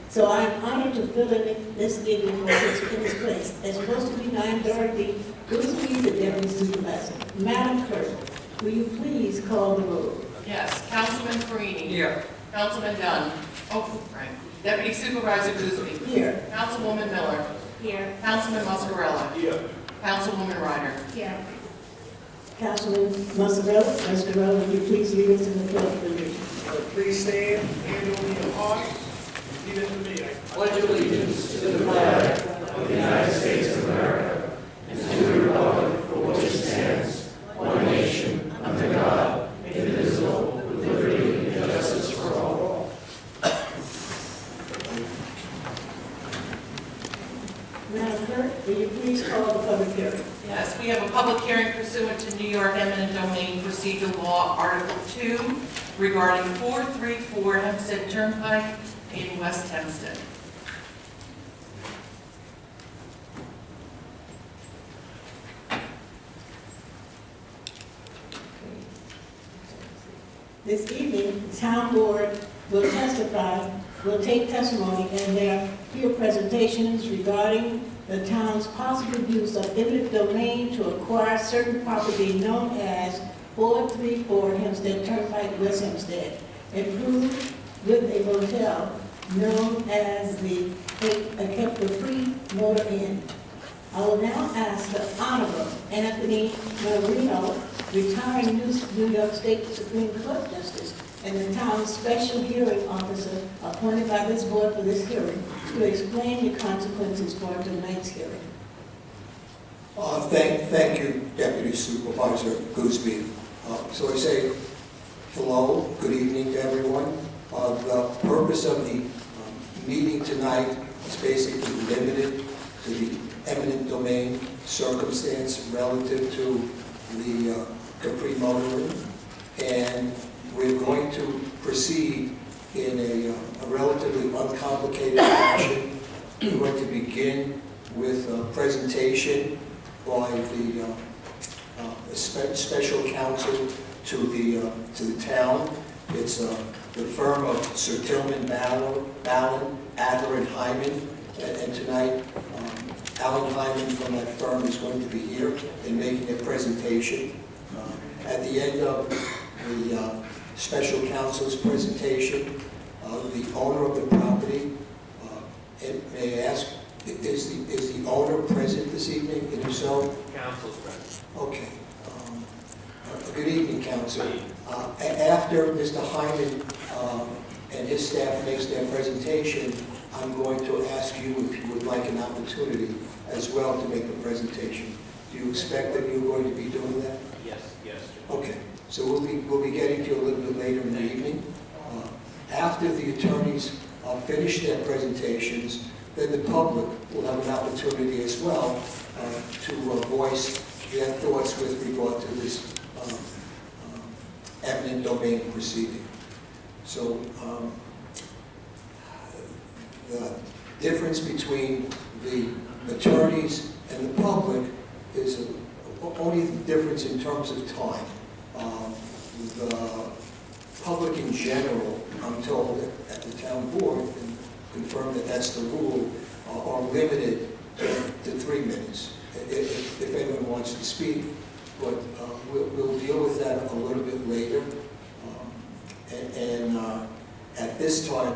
So I'm honored to fill in this evening in this place. It's supposed to be 9:30. Gooseby, the deputy supervisor. Madam Clerk, will you please call the roll? Yes. Councilman Farini. Here. Councilman Dunn. Oh, right. Deputy Supervisor Gooseby. Here. Councilwoman Miller. Here. Councilman Muscarella. Here. Councilwoman Ryder. Here. Councilman Muscarella, will you please lead us in the pledge of allegiance? Please stand, hand over your heart, and repeat after me. I pledge allegiance to the flag of the United States of America and to the republic for which it stands, one nation, under God, indivisible, with liberty and justice for all. Madam Clerk, will you please call the public hearing? Yes, we have a public hearing pursuant to New York Eminent Domain Procedure Law, Article 2, regarding 434 Hempstead Turnpike in West Hempstead. This evening, the town board will take testimony in their field presentations regarding the town's possible use of eminent domain to acquire certain property known as 434 Hempstead Turnpike, West Hempstead, improved with a motel known as the Capri Motor Inn. I will now ask the Honorable Anthony Marino, retiring New York State Supreme Court Justice and the town's special hearing officer appointed by this board for this hearing, to explain the consequences for tonight's hearing. Thank you, Deputy Supervisor Gooseby. So I say hello, good evening to everyone. The purpose of the meeting tonight is basically limited to the eminent domain circumstance relative to the Capri Motor Inn, and we're going to proceed in a relatively uncomplicated fashion. We're going to begin with a presentation by the special counsel to the town. It's the firm of Sir Tillman Ballin, Adler and Hyman, and tonight Alan Hyman from that firm is going to be here and making a presentation. At the end of the special counsel's presentation, the owner of the property, may I ask, is the owner present this evening? And if so? Council's present. Okay. Good evening, Council. After Mr. Hyman and his staff makes their presentation, I'm going to ask you if you would like an opportunity as well to make a presentation. Do you expect that you're going to be doing that? Yes, yes. Okay. So we'll be getting to you a little bit later in the evening. After the attorneys finish their presentations, then the public will have an opportunity as well to voice their thoughts with regard to this eminent domain proceeding. So the difference between the attorneys and the public is only the difference in terms of time. The public in general, I'm told at the town board, and confirm that that's the rule, are limited to 3 minutes if anyone wants to speak. But we'll deal with that a little bit later. At this time,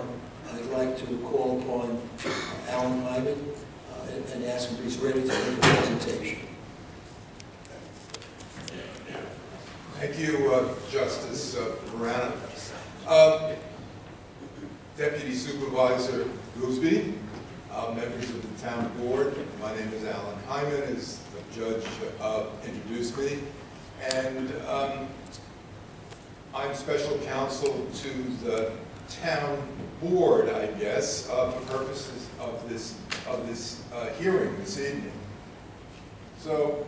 I'd like to call upon Alan Hyman and ask him if he's ready to make a presentation. Thank you, Justice Morano. Deputy Supervisor Gooseby, members of the town board, my name is Alan Hyman, as the judge introduced me, and I'm special counsel to the town board, I guess, for purposes of this hearing this evening. So,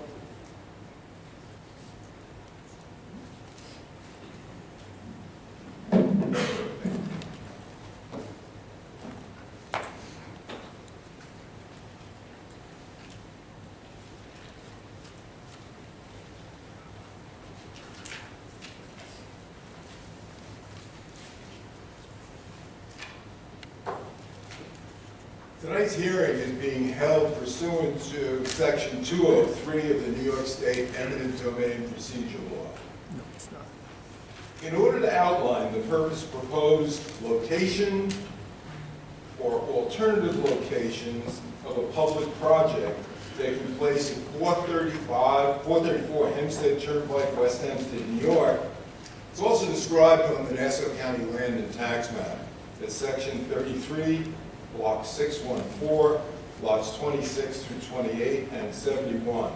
Tonight's hearing is being held pursuant to Section 203 of the New York State Eminent Domain Procedure Law. In order to outline the purpose, proposed location, or alternative locations of a public project taking place at 434 Hempstead Turnpike, West Hempstead, New York, it's also described on the Nassau County Land and Tax Map. That's Section 33, Block 614, lots 26 through 28 and 71.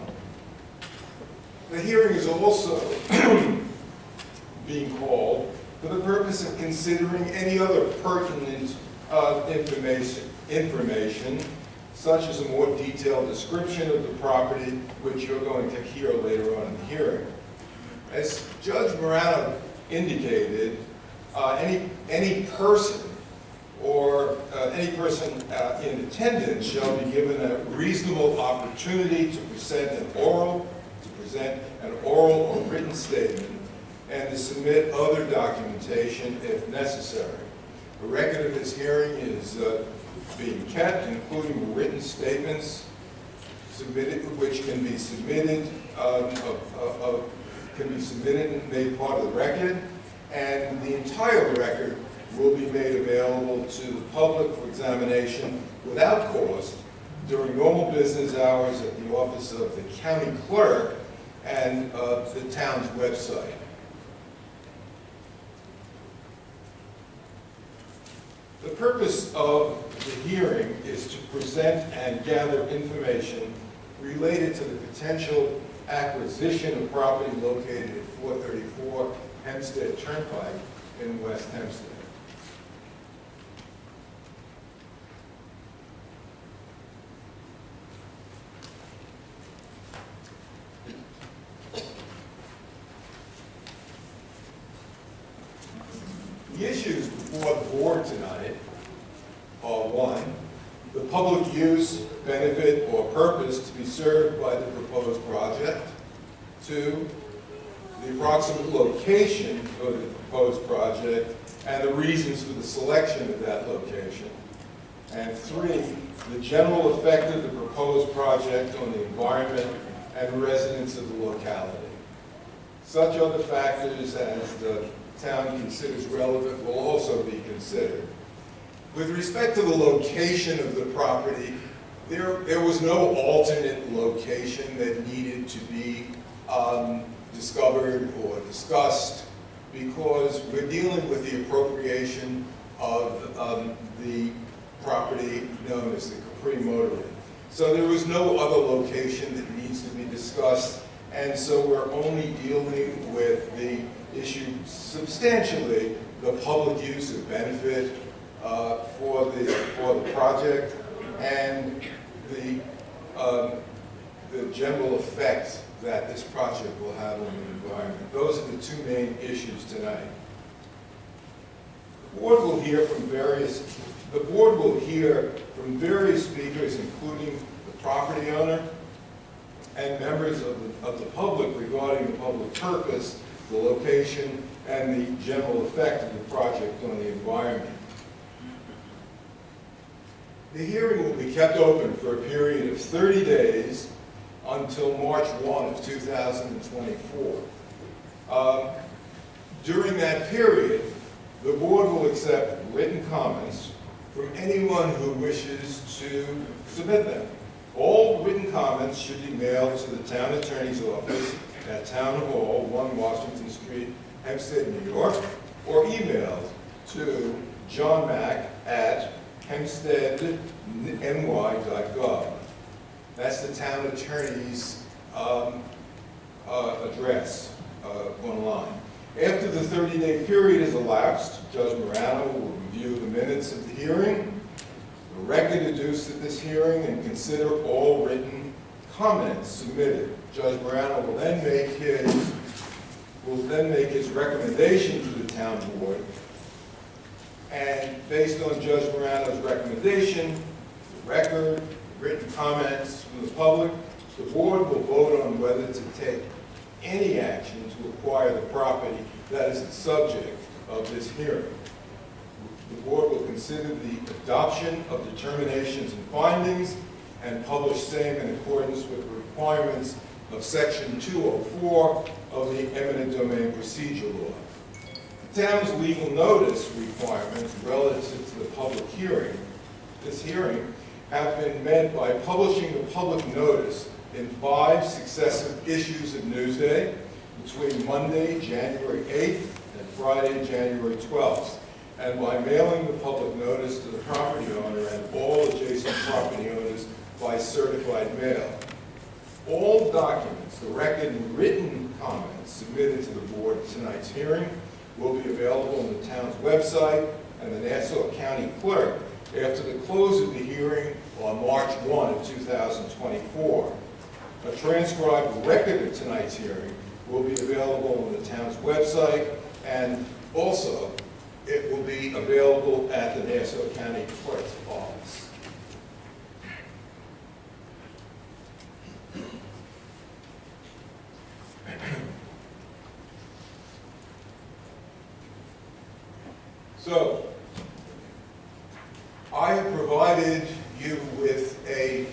The hearing is also being called for the purpose of considering any other pertinent information, such as a more detailed description of the property, which you're going to hear later on in the hearing. As Judge Morano indicated, any person in attendance shall be given a reasonable opportunity to present an oral or written statement and to submit other documentation if necessary. A record of this hearing is being kept, including written statements submitted, which can be submitted and made part of the record, and the entire record will be made available to the public for examination without cost during normal business hours at the office of the county clerk and the town's website. The purpose of the hearing is to present and gather information related to the potential acquisition of property located at 434 Hempstead Turnpike in West Hempstead. The issues before the board tonight are: one, the public use, benefit, or purpose to be served by the proposed project; two, the approximate location for the proposed project and the reasons for the selection of that location; and three, the general effect of the proposed project on the environment and residents of the locality. Such other factors as the town considers relevant will also be considered. With respect to the location of the property, there was no alternate location that needed to be discovered or discussed, because we're dealing with the appropriation of the property known as the Capri Motor Inn. So there was no other location that needs to be discussed, and so we're only dealing with the issue substantially the public use of benefit for the project and the general effect that this project will have on the environment. Those are the two main issues tonight. The board will hear from various speakers, including the property owner and members of the public, regarding the public purpose, the location, and the general effect of the project on the environment. The hearing will be kept open for a period of 30 days until March 1 of 2024. During that period, the board will accept written comments from anyone who wishes to submit them. All written comments should be mailed to the town attorney's office at Town Hall, 1 Washington Street, Hempstead, New York, or emailed to johnmack@hempsteadny.gov. That's the town attorney's address online. After the 30-day period is elapsed, Judge Morano will review the minutes of the hearing, the record adduced at this hearing, and consider all written comments submitted. Judge Morano will then make his recommendation to the town board, and based on Judge Morano's recommendation, the record, written comments from the public, the board will vote on whether to take any action to acquire the property that is the subject of this hearing. the board will consider the adoption of determinations and findings and publish same in accordance with the requirements of Section 204 of the eminent domain procedure law. The town's legal notice requirements relative to the public hearing, this hearing, have been met by publishing the public notice in 5 successive issues of Newsday between Monday, January 8th and Friday, January 12th, and by mailing the public notice to the property owner and all adjacent property owners by certified mail. All documents, the record and written comments submitted to the board at tonight's hearing will be available on the town's website and the Nassau County Clerk after the close of the hearing on March 1 of 2024. A transcribed record of tonight's hearing will be available on the town's website, and also it will be available at the Nassau County Clerk's office. So, I have provided you with a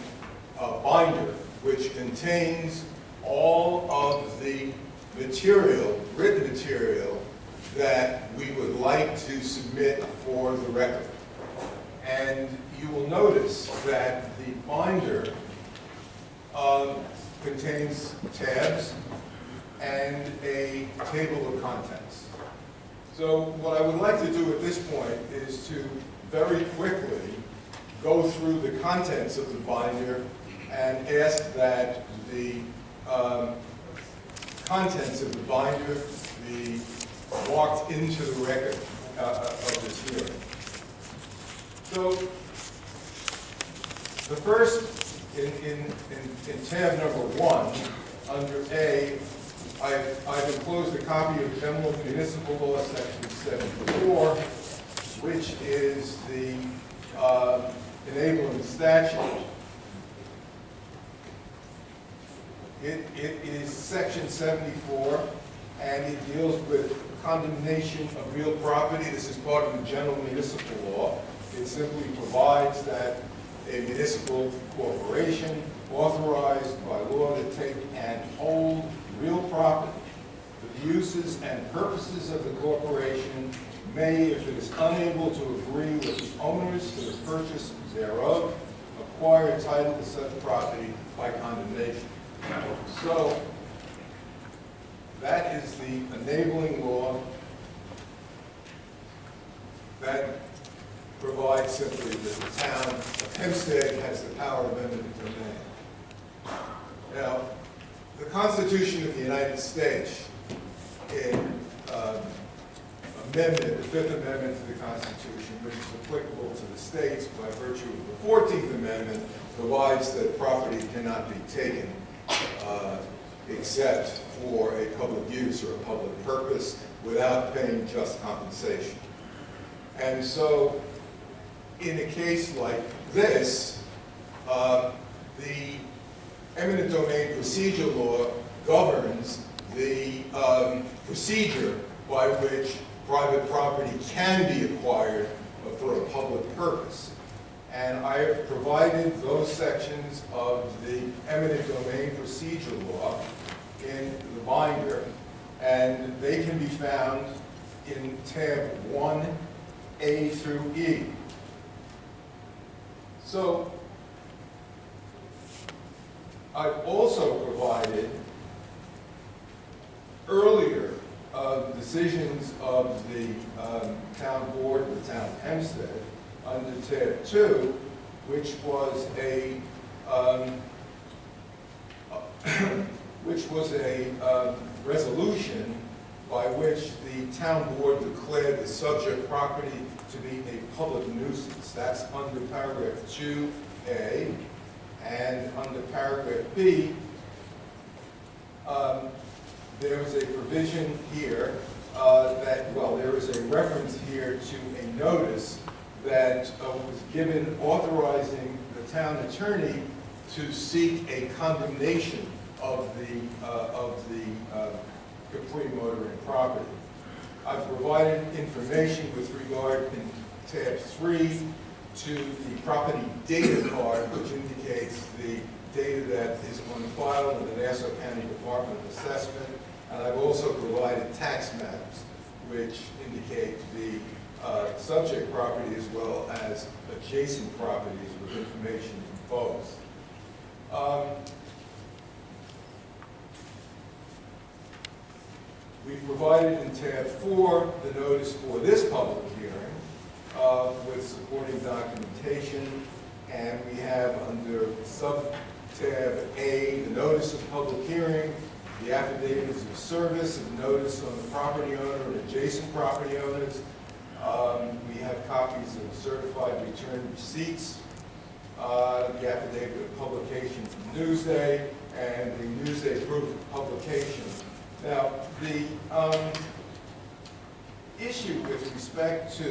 binder which contains all of the material, written material, that we would like to submit for the record. And you will notice that the binder contains tabs and a table of contents. So what I would like to do at this point is to very quickly go through the contents of the binder and ask that the contents of the binder be marked into the record of this hearing. So the first, in tab number 1, under A, I've enclosed a copy of General Municipal Law, Section 74, which is the enabling statute. It is Section 74, and it deals with condemnation of real property. This is part of the General Municipal Law. It simply provides that a municipal corporation authorized by law to take and hold real property for the uses and purposes of the corporation may, if it is unable to agree with the owners for the purchase thereof, acquire title to such property by condemnation. So, that is the enabling law that provides simply that the town of Hempstead has the power of eminent domain. Now, the Constitution of the United States, in amendment, the 5th Amendment to the Constitution, which is applicable to the states by virtue of the 14th Amendment, provides that property cannot be taken except for a public use or a public purpose without paying just compensation. And so, in a case like this, the eminent domain procedure law governs the procedure by which private property can be acquired for a public purpose. And I have provided those sections of the eminent domain procedure law in the binder, and they can be found in tab 1A through E. So, I've also provided earlier decisions of the town board, the town of Hempstead, under tab 2, which was a resolution by which the town board declared the subject property to be a public nuisance. That's under paragraph 2A, and under paragraph B, there is a provision here there is a reference here to a notice that was given authorizing the town attorney to seek a condemnation of the Capri motoring property. I've provided information with regard tab 3 to the property data card, which indicates the data that is on file in the Nassau County Department of Assessment. And I've also provided tax maps, which indicate the subject property as well as adjacent properties with information in both. We've provided in tab 4 the notice for this public hearing with supporting documentation, and we have under sub-tab A the notice of public hearing, the affidavits of service and notice on the property owner and adjacent property owners. We have copies of certified return receipts, the affidavit of publication from Newsday, and the Newsday proof of publication. Now, the issue with respect to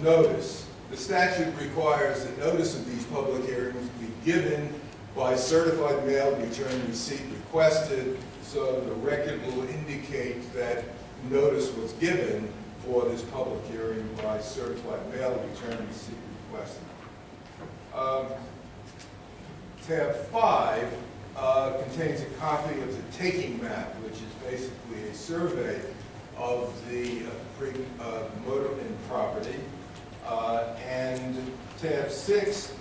notice, the statute requires that notice of these public hearings be given by certified mail return receipt requested, so the record will indicate that notice was given for this public hearing by certified mail return receipt requested. Tab 5 contains a copy of the taking map, which is basically a survey of the motor inn property. And tab 6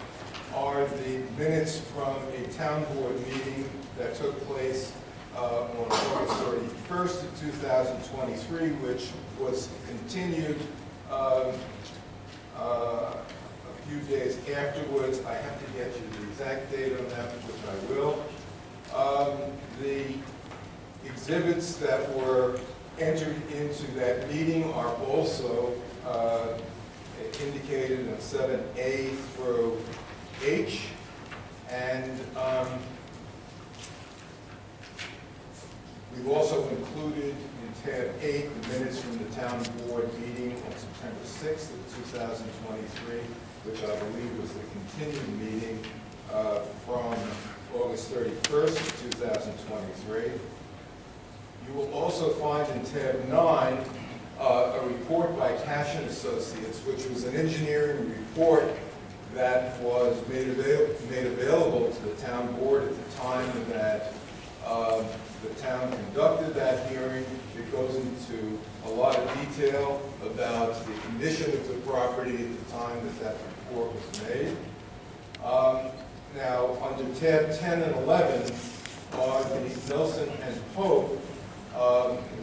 are the minutes from a town board meeting that took place on August 31st of 2023, which was continued a few days afterwards. I have to get you the exact date on that, which I will. The exhibits that were entered into that meeting are also indicated in 7A through H, and we've also included in tab 8 the minutes from the town board meeting on September 6th of 2023, which I believe was the continued meeting from August 31st of 2023. You will also find in tab 9 a report by Cash and Associates, which was an engineering report that was made available to the town board at the time that the town conducted that hearing. It goes into a lot of detail about the condition of the property at the time that that report was made. Now, under tab 10 and 11 are the Nelson and Pope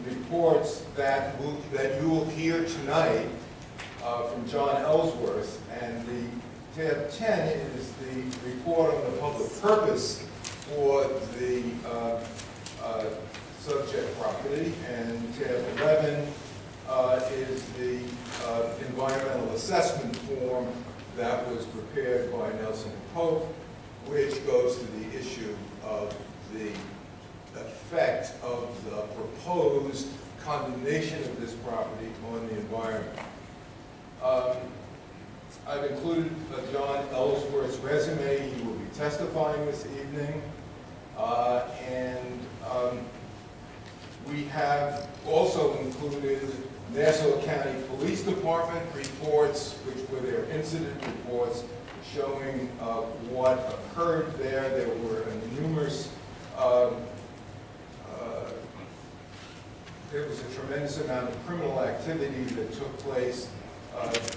reports that you will hear tonight from John Ellsworth, and the tab 10 is the report on the public purpose for the subject property, and tab 11 is the environmental assessment form that was prepared by Nelson and Pope, which goes to the issue of the effect of the proposed condemnation of this property on the environment. I've included John Ellsworth's resume. He will be testifying this evening. We have also included Nassau County Police Department reports, which were their incident reports, showing what occurred there. There were numerous there was a tremendous amount of criminal activity that took place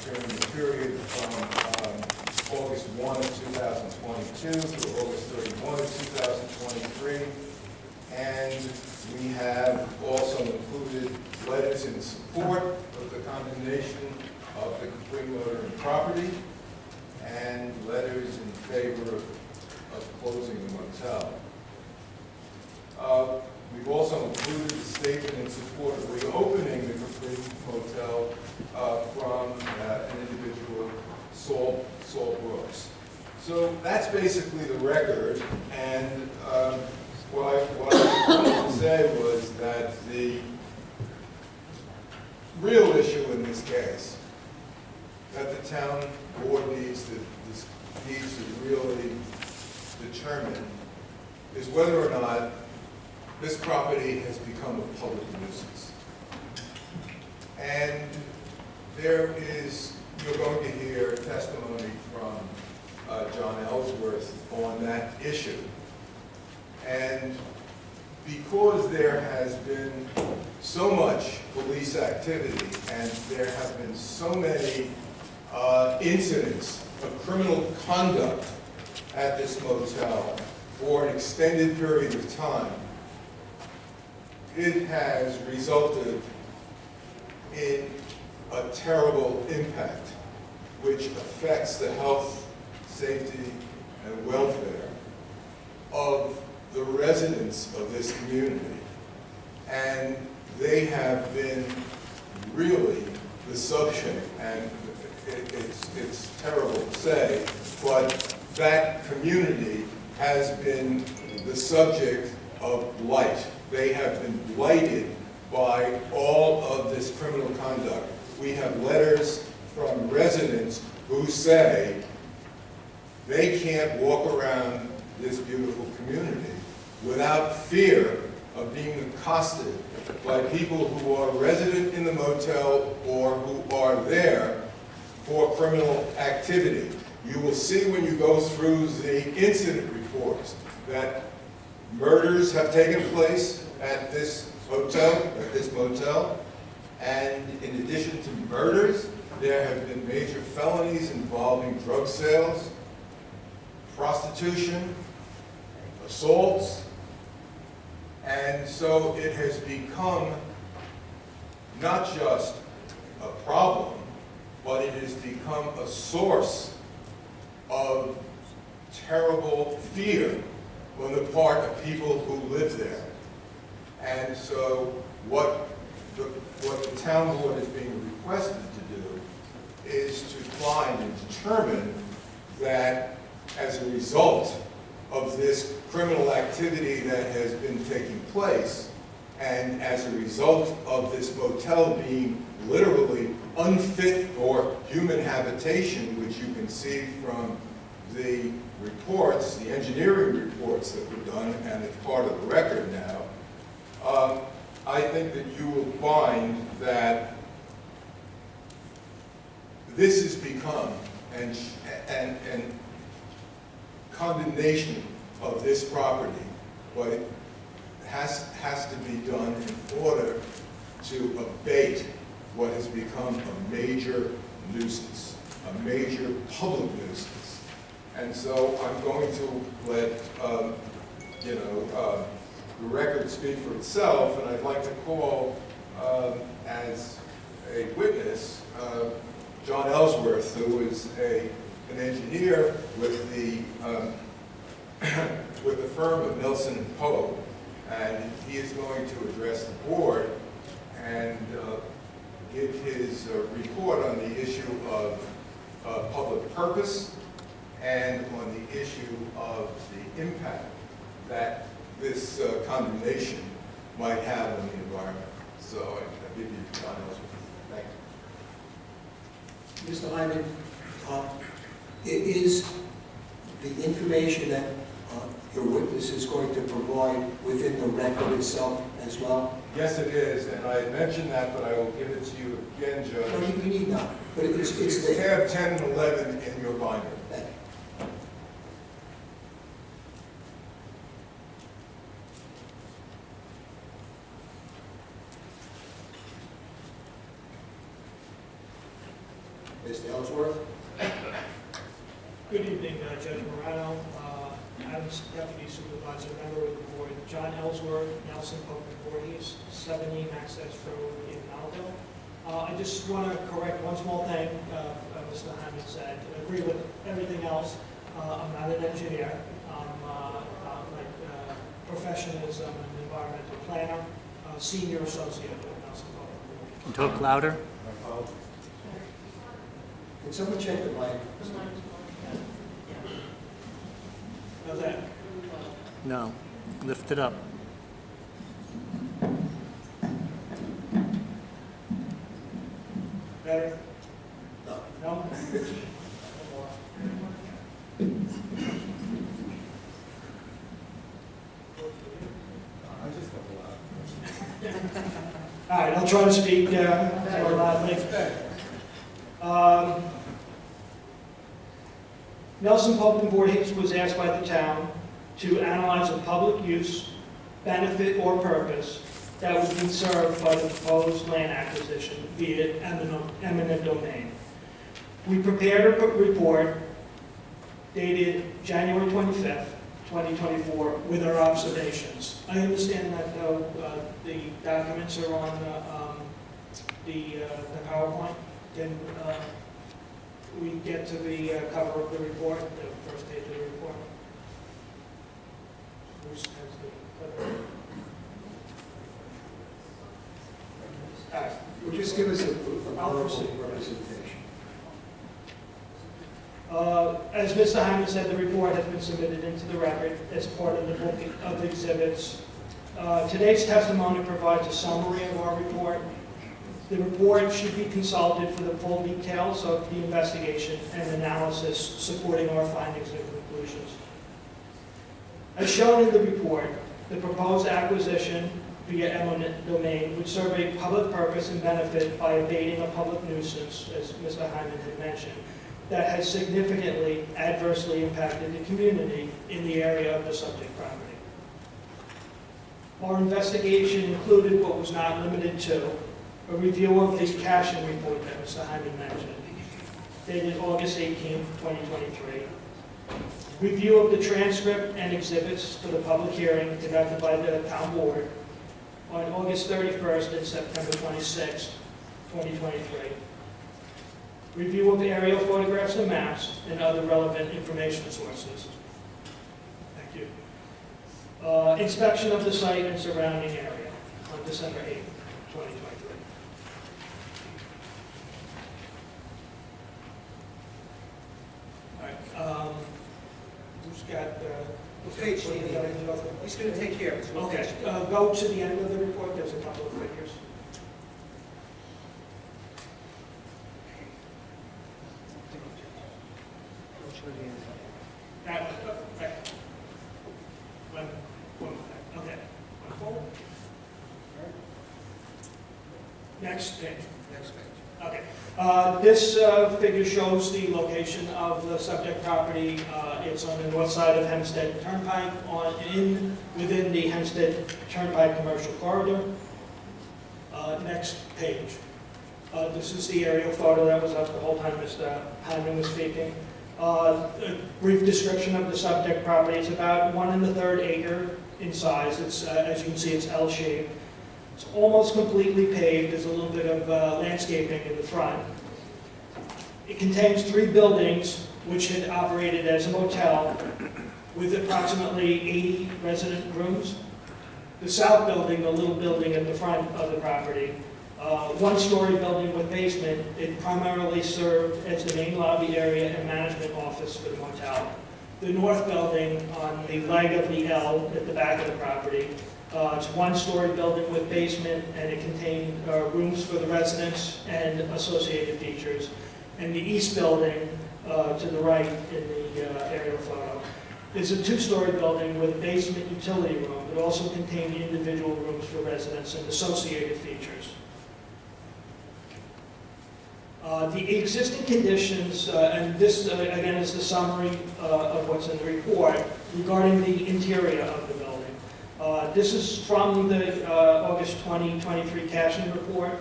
during the period from August 1 of 2022 to August 31 of 2023. And we have also included letters in support of the condemnation of the Capri Motor and property, and letters in favor of closing the motel. We've also included a statement in support of reopening the Capri Motel from an individual, Saul Brooks. So that's basically the record, and what I wanted to say was that the real issue in this case that the town board needs to really determine is whether or not this property has become a public nuisance. And there is you're going to hear testimony from John Ellsworth on that issue. And because there has been so much police activity and there have been so many incidents of criminal conduct at this motel for an extended period of time, it has resulted in a terrible impact which affects the health, safety, and welfare of the residents of this community. And they have been really the subject, and it's terrible to say, but that community has been the subject of blight. They have been blighted by all of this criminal conduct. We have letters from residents who say they can't walk around this beautiful community without fear of being accosted by people who are resident in the motel or who are there for criminal activity. You will see when you go through the incident reports that murders have taken place at this motel, and in addition to murders, there have been major felonies involving drug sales, prostitution, assaults, and so it has become not just a problem, but it has become a source of terrible fear on the part of people who live there. And so what the town board is being requested to do is to find and determine that as a result of this criminal activity that has been taking place, and as a result of this motel being literally unfit for human habitation, which you can see from the reports, the engineering reports that were done, and it's part of the record now, I think that you will find that this has become, and condemnation of this property, but it has to be done in order to abate what has become a major nuisance, a major public nuisance. And so I'm going to let the record speak for itself, and I'd like to call as a witness John Ellsworth, who is an engineer with the firm of Nelson and Poe, and he is going to address the board and give his report on the issue of public purpose and on the issue of the impact that this condemnation might have on the environment. So I give you John Ellsworth. Thank you. Mr. Hyman, it is the information that your witness is going to provide within the record itself as well? Yes, it is, and I had mentioned that, but I will give it to you again, Judge. No, you need not. But it's tab 10 and 11 in your binder. Thank you. Mr. Ellsworth? Good evening, Judge Morano. I'm Deputy Supervisor, member of the board, John Ellsworth, Nelson Pope and Voorhees, 70 Access Road in Melville. I just want to correct one small thing Mr. Hyman said. I agree with everything else. I'm not an engineer. My profession is I'm an environmental planner, senior associate with Nelson Pope and Voorhees. Talk louder. Can someone check the mic? How's that? No. Lift it up. Better? No. No? All right, I'll try to speak more loudly. Nelson Pope and Voorhees was asked by the town to analyze a public use, benefit, or purpose that would be served by the proposed land acquisition via eminent domain. We prepared a report dated January 25th, 2024, with our observations. I understand that the documents are on the PowerPoint. Can we get to the cover of the report, the first page of the report? Bruce has the cover. All right. Would you just give us a PowerPoint representation? As Mr. Hyman said, the report has been submitted into the record as part of the book of exhibits. Today's testimony provides a summary of our report. The report should be consulted for the full details of the investigation and analysis supporting our findings and conclusions. As shown in the report, the proposed acquisition via eminent domain would serve a public purpose and benefit by abating a public nuisance, as Mr. Hyman had mentioned, that has significantly adversely impacted the community in the area of the subject property. Our investigation included what was not limited to a review of the caching report that Mr. Hyman mentioned, dated August 18, 2023, review of the transcript and exhibits for the public hearing conducted by the town board on August 31st and September 26, 2023, review of aerial photographs and maps and other relevant information sources. Thank you. Inspection of the site and surrounding area on December 8, 2023. All right. Who's got What page do you need? He's going to take care of it. okay. Go to the end of the report. There's a couple of figures. Right. Okay. One forward. Next page. Next page. Okay. This figure shows the location of the subject property. It's on the north side of Hempstead Turnpike, within the Hempstead Turnpike commercial corridor. Next page. This is the aerial photo that was up the whole time Mr. Hyman was speaking. A brief description of the subject property. It's about 1 1/3 acre in size. It's, as you can see, it's L-shaped. It's almost completely paved. There's a little bit of landscaping in the front. It contains 3 buildings which had operated as a motel with approximately 80 resident rooms. The south building, the little building at the front of the property, 1-story building with basement, it primarily served as the main lobby area and management office for the motel. The north building on the leg of the L at the back of the property, it's a 1-story building with basement, and it contained rooms for the residents and associated features. And the east building to the right in the aerial photo is a 2-story building with a basement utility room. It also contained individual rooms for residents and associated features. The existing conditions, and this again is the summary of what's in the report regarding the interior of the building. This is from the August 2023 caching report.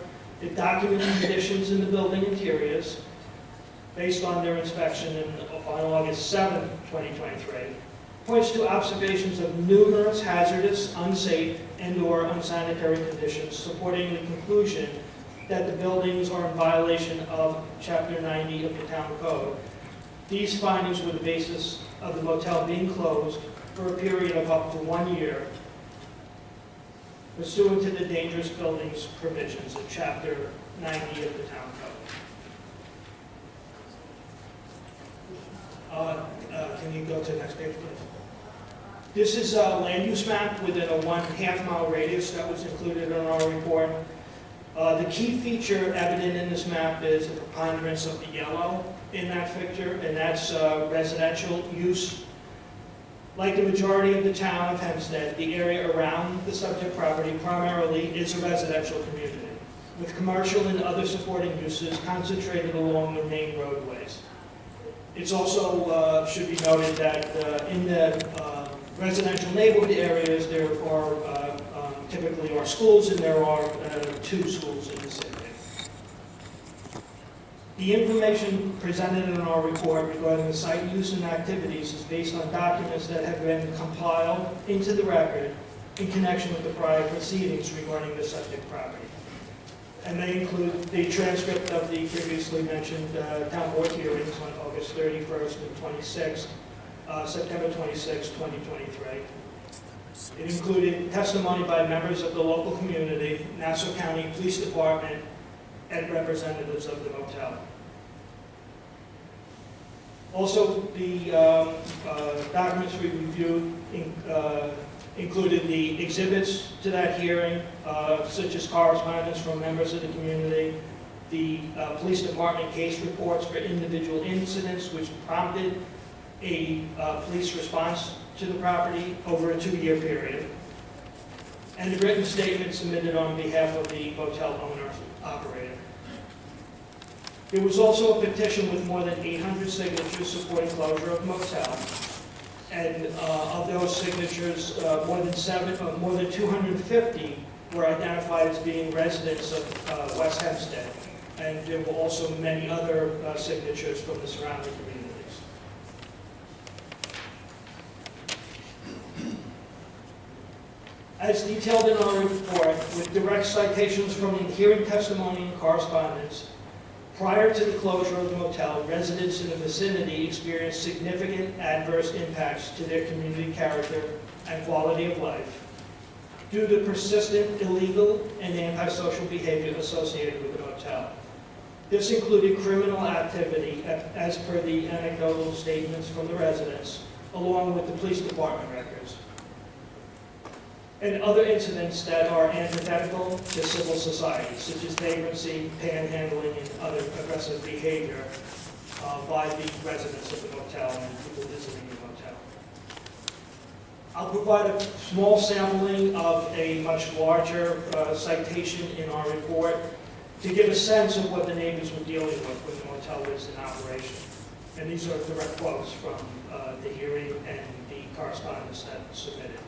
It documents conditions in the building interiors based on their inspection on August 7, 2023. Points to observations of numerous hazardous, unsafe, and/or unsanitary conditions supporting the conclusion that the buildings are in violation of Chapter 90 of the Town Code. These findings were the basis of the motel being closed for a period of up to 1 year, pursuant to the dangerous buildings provisions of Chapter 90 of the Town Code. Can you go to the next page, please? This is a land use map within a 1/2 mile radius that was included in our report. The key feature evident in this map is the preponderance of the yellow in that picture, and that's residential use. Like the majority of the town of Hempstead, the area around the subject property primarily is a residential community, with commercial and other supporting uses concentrated along the main roadways. It's also should be noted that in the residential neighborhood areas, there are typically are schools, and there are 2 schools in the city. The information presented in our report regarding the site use and activities is based on documents that have been compiled into the record in connection with the prior proceedings regarding the subject property. And they include the transcript of the previously mentioned town board hearings on August 31st and 26th, September 26, 2023. It included testimony by members of the local community, Nassau County Police Department, and representatives of the motel. Also, the documents we reviewed included the exhibits to that hearing, such as correspondence from members of the community, the police department case reports for individual incidents which prompted a police response to the property over a 2-year period, and the written statement submitted on behalf of the motel owner-operator. There was also a petition with more than 800 signatures supporting closure of the motel. And of those signatures, more than 250 were identified as being residents of West Hempstead. And there were also many other signatures from the surrounding communities. As detailed in our report, with direct citations from the hearing testimony and correspondence, prior to the closure of the motel, residents in the vicinity experienced significant adverse impacts to their community character and quality of life due to persistent illegal and antisocial behavior associated with the motel. This included criminal activity, as per the anecdotal statements from the residents, along with the police department records, and other incidents that are antithetical to civil society, such as vagrancy, panhandling, and other aggressive behavior by the residents of the motel and people visiting the motel. I'll provide a small sampling of a much larger citation in our report to give a sense of what the neighbors were dealing with when the motel was in operation. And these are direct quotes from the hearing and the correspondence that was submitted.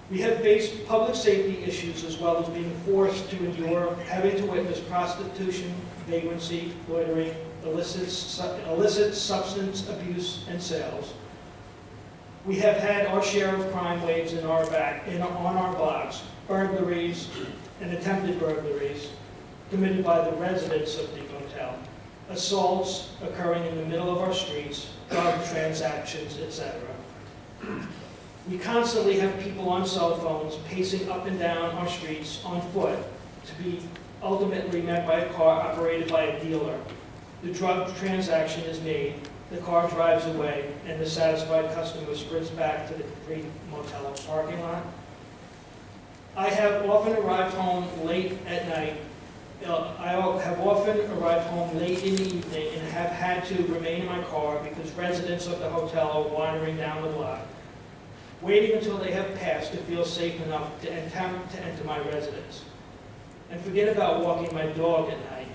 We have faced public safety issues as well as being forced to endure having to witness prostitution, vagrancy, loitering, illicit substance abuse, and sales. We have had our share of crime waves on our blocks, burglaries and attempted burglaries committed by the residents of the motel, assaults occurring in the middle of our streets, drug transactions, etc. We constantly have people on cell phones pacing up and down our streets on foot to be ultimately met by a car operated by a dealer. The drug transaction is made, the car drives away, and the satisfied customer sprints back to the Capri Motel parking lot. I have often arrived home late at night. I have often arrived home late in the evening and have had to remain in my car because residents of the hotel are wandering down the block, waiting until they have passed to feel safe enough to attempt to enter my residence. And forget about walking my dog at night.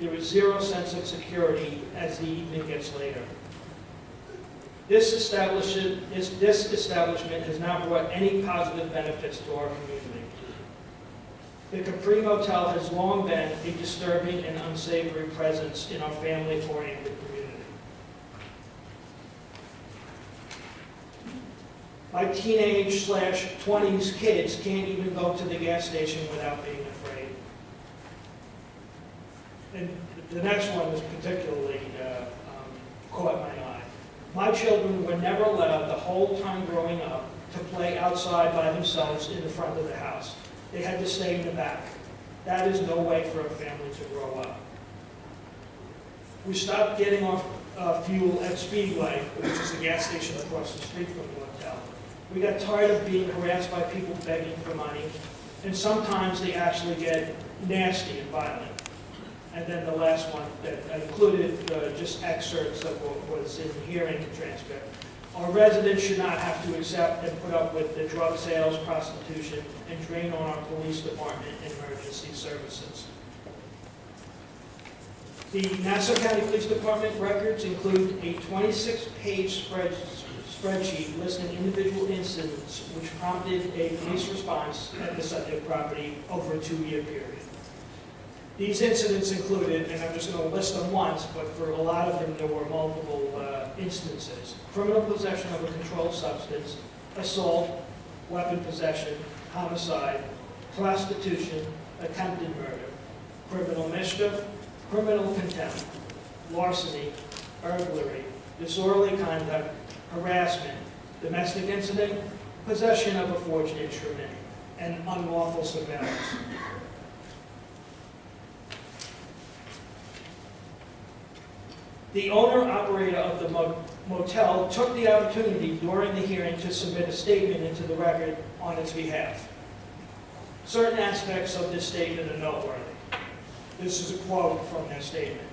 There is zero sense of security as the evening gets later. This establishment has not brought any positive benefits to our community. The Capri Motel has long been a disturbing and unsavory presence in our family-oriented community. My teenage/20s kids can't even go to the gas station without being afraid. And the next one was particularly caught my eye. My children were never allowed the whole time growing up to play outside by themselves in the front of the house. They had to stay in the back. That is no way for a family to grow up. We stopped getting off fuel at Speedway, which is the gas station across the street from the hotel. We got tired of being harassed by people begging for money, and sometimes they actually get nasty and violent. And then the last one that included just excerpts of what was in the hearing transcript. Our residents should not have to accept and put up with the drug sales, prostitution, and drain on our police department and emergency services. The Nassau County Police Department records include a 26-page spreadsheet listing individual incidents which prompted a police response at the subject property over a 2-year period. These incidents included, and I'm just going to list them once, but for a lot of them there were multiple instances: criminal possession of a controlled substance, assault, weapon possession, homicide, prostitution, attempted murder, criminal mischief, criminal contempt, larceny, burglary, disorderly conduct, harassment, domestic incident, possession of a forged instrument, and unlawful surveillance. The owner-operator of the motel took the opportunity during the hearing to submit a statement into the record on its behalf. Certain aspects of this statement are noteworthy. This is a quote from their statement.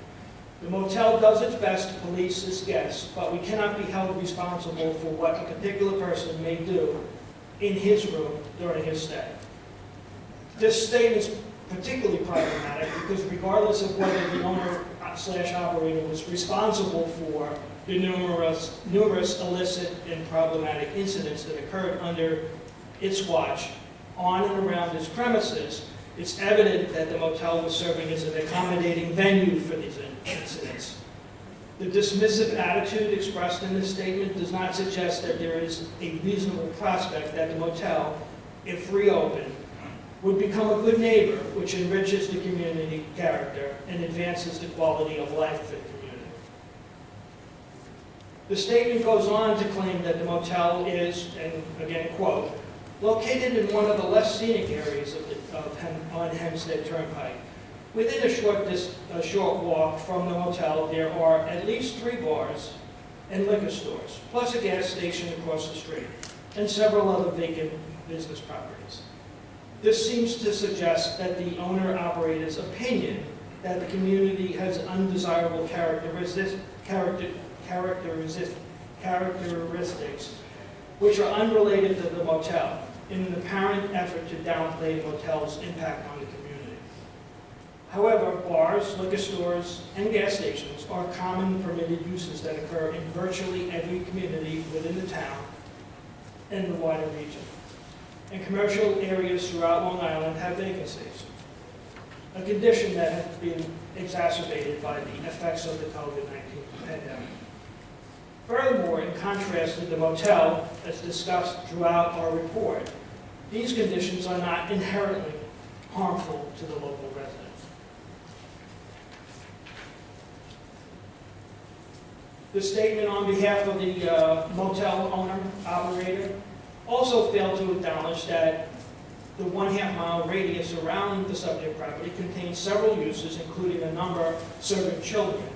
"The motel does its best to police its guests, but we cannot be held responsible for what a particular person may do in his room during his stay." This statement is particularly problematic because regardless of whether the owner/operator was responsible for the numerous illicit and problematic incidents that occurred under its watch on and around its premises, it's evident that the motel was serving as an accommodating venue for these incidents. The dismissive attitude expressed in this statement does not suggest that there is a reasonable prospect that the motel, if reopened, would become a good neighbor, which enriches the community character and advances the quality of life for the community. The statement goes on to claim that the motel is, and again quote, "located in one of the less scenic areas on Hempstead Turnpike. Within a short walk from the motel, there are at least 3 bars and liquor stores, plus a gas station across the street, and several other vacant business properties." This seems to suggest that the owner-operator's opinion that the community has undesirable characteristics which are unrelated to the motel, in an apparent effort to downplay the motel's impact on the community. However, bars, liquor stores, and gas stations are common permitted uses that occur in virtually every community within the town and the wider region. And commercial areas throughout Long Island have vacancies, a condition that has been exacerbated by the effects of the COVID-19 pandemic. Furthermore, in contrast to the motel, as discussed throughout our report, these conditions are not inherently harmful to the local residents. The statement on behalf of the motel owner-operator also failed to acknowledge that the 1/2 mile radius around the subject property contains several uses, including a number serving children,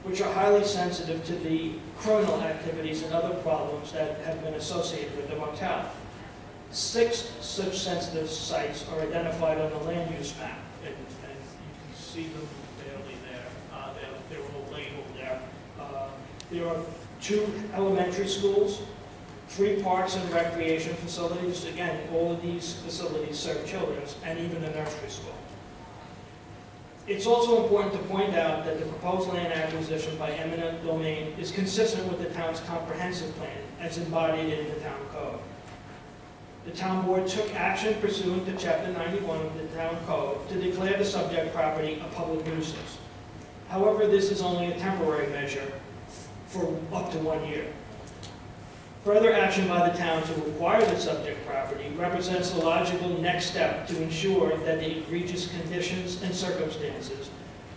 which are highly sensitive to the criminal activities and other problems that have been associated with the motel. 6 such sensitive sites are identified on the land use map, and you can see them clearly there. They're all labeled there. There are 2 elementary schools, 3 parks and recreation facilities. Again, all of these facilities serve children, and even a nursery school. It's also important to point out that the proposed land acquisition by eminent domain is consistent with the town's comprehensive plan as embodied in the town code. The town board took action pursuant to Chapter 91 of the town code to declare the subject property a public nuisance. However, this is only a temporary measure for up to 1 year. Further action by the town to acquire the subject property represents the logical next step to ensure that the egregious conditions and circumstances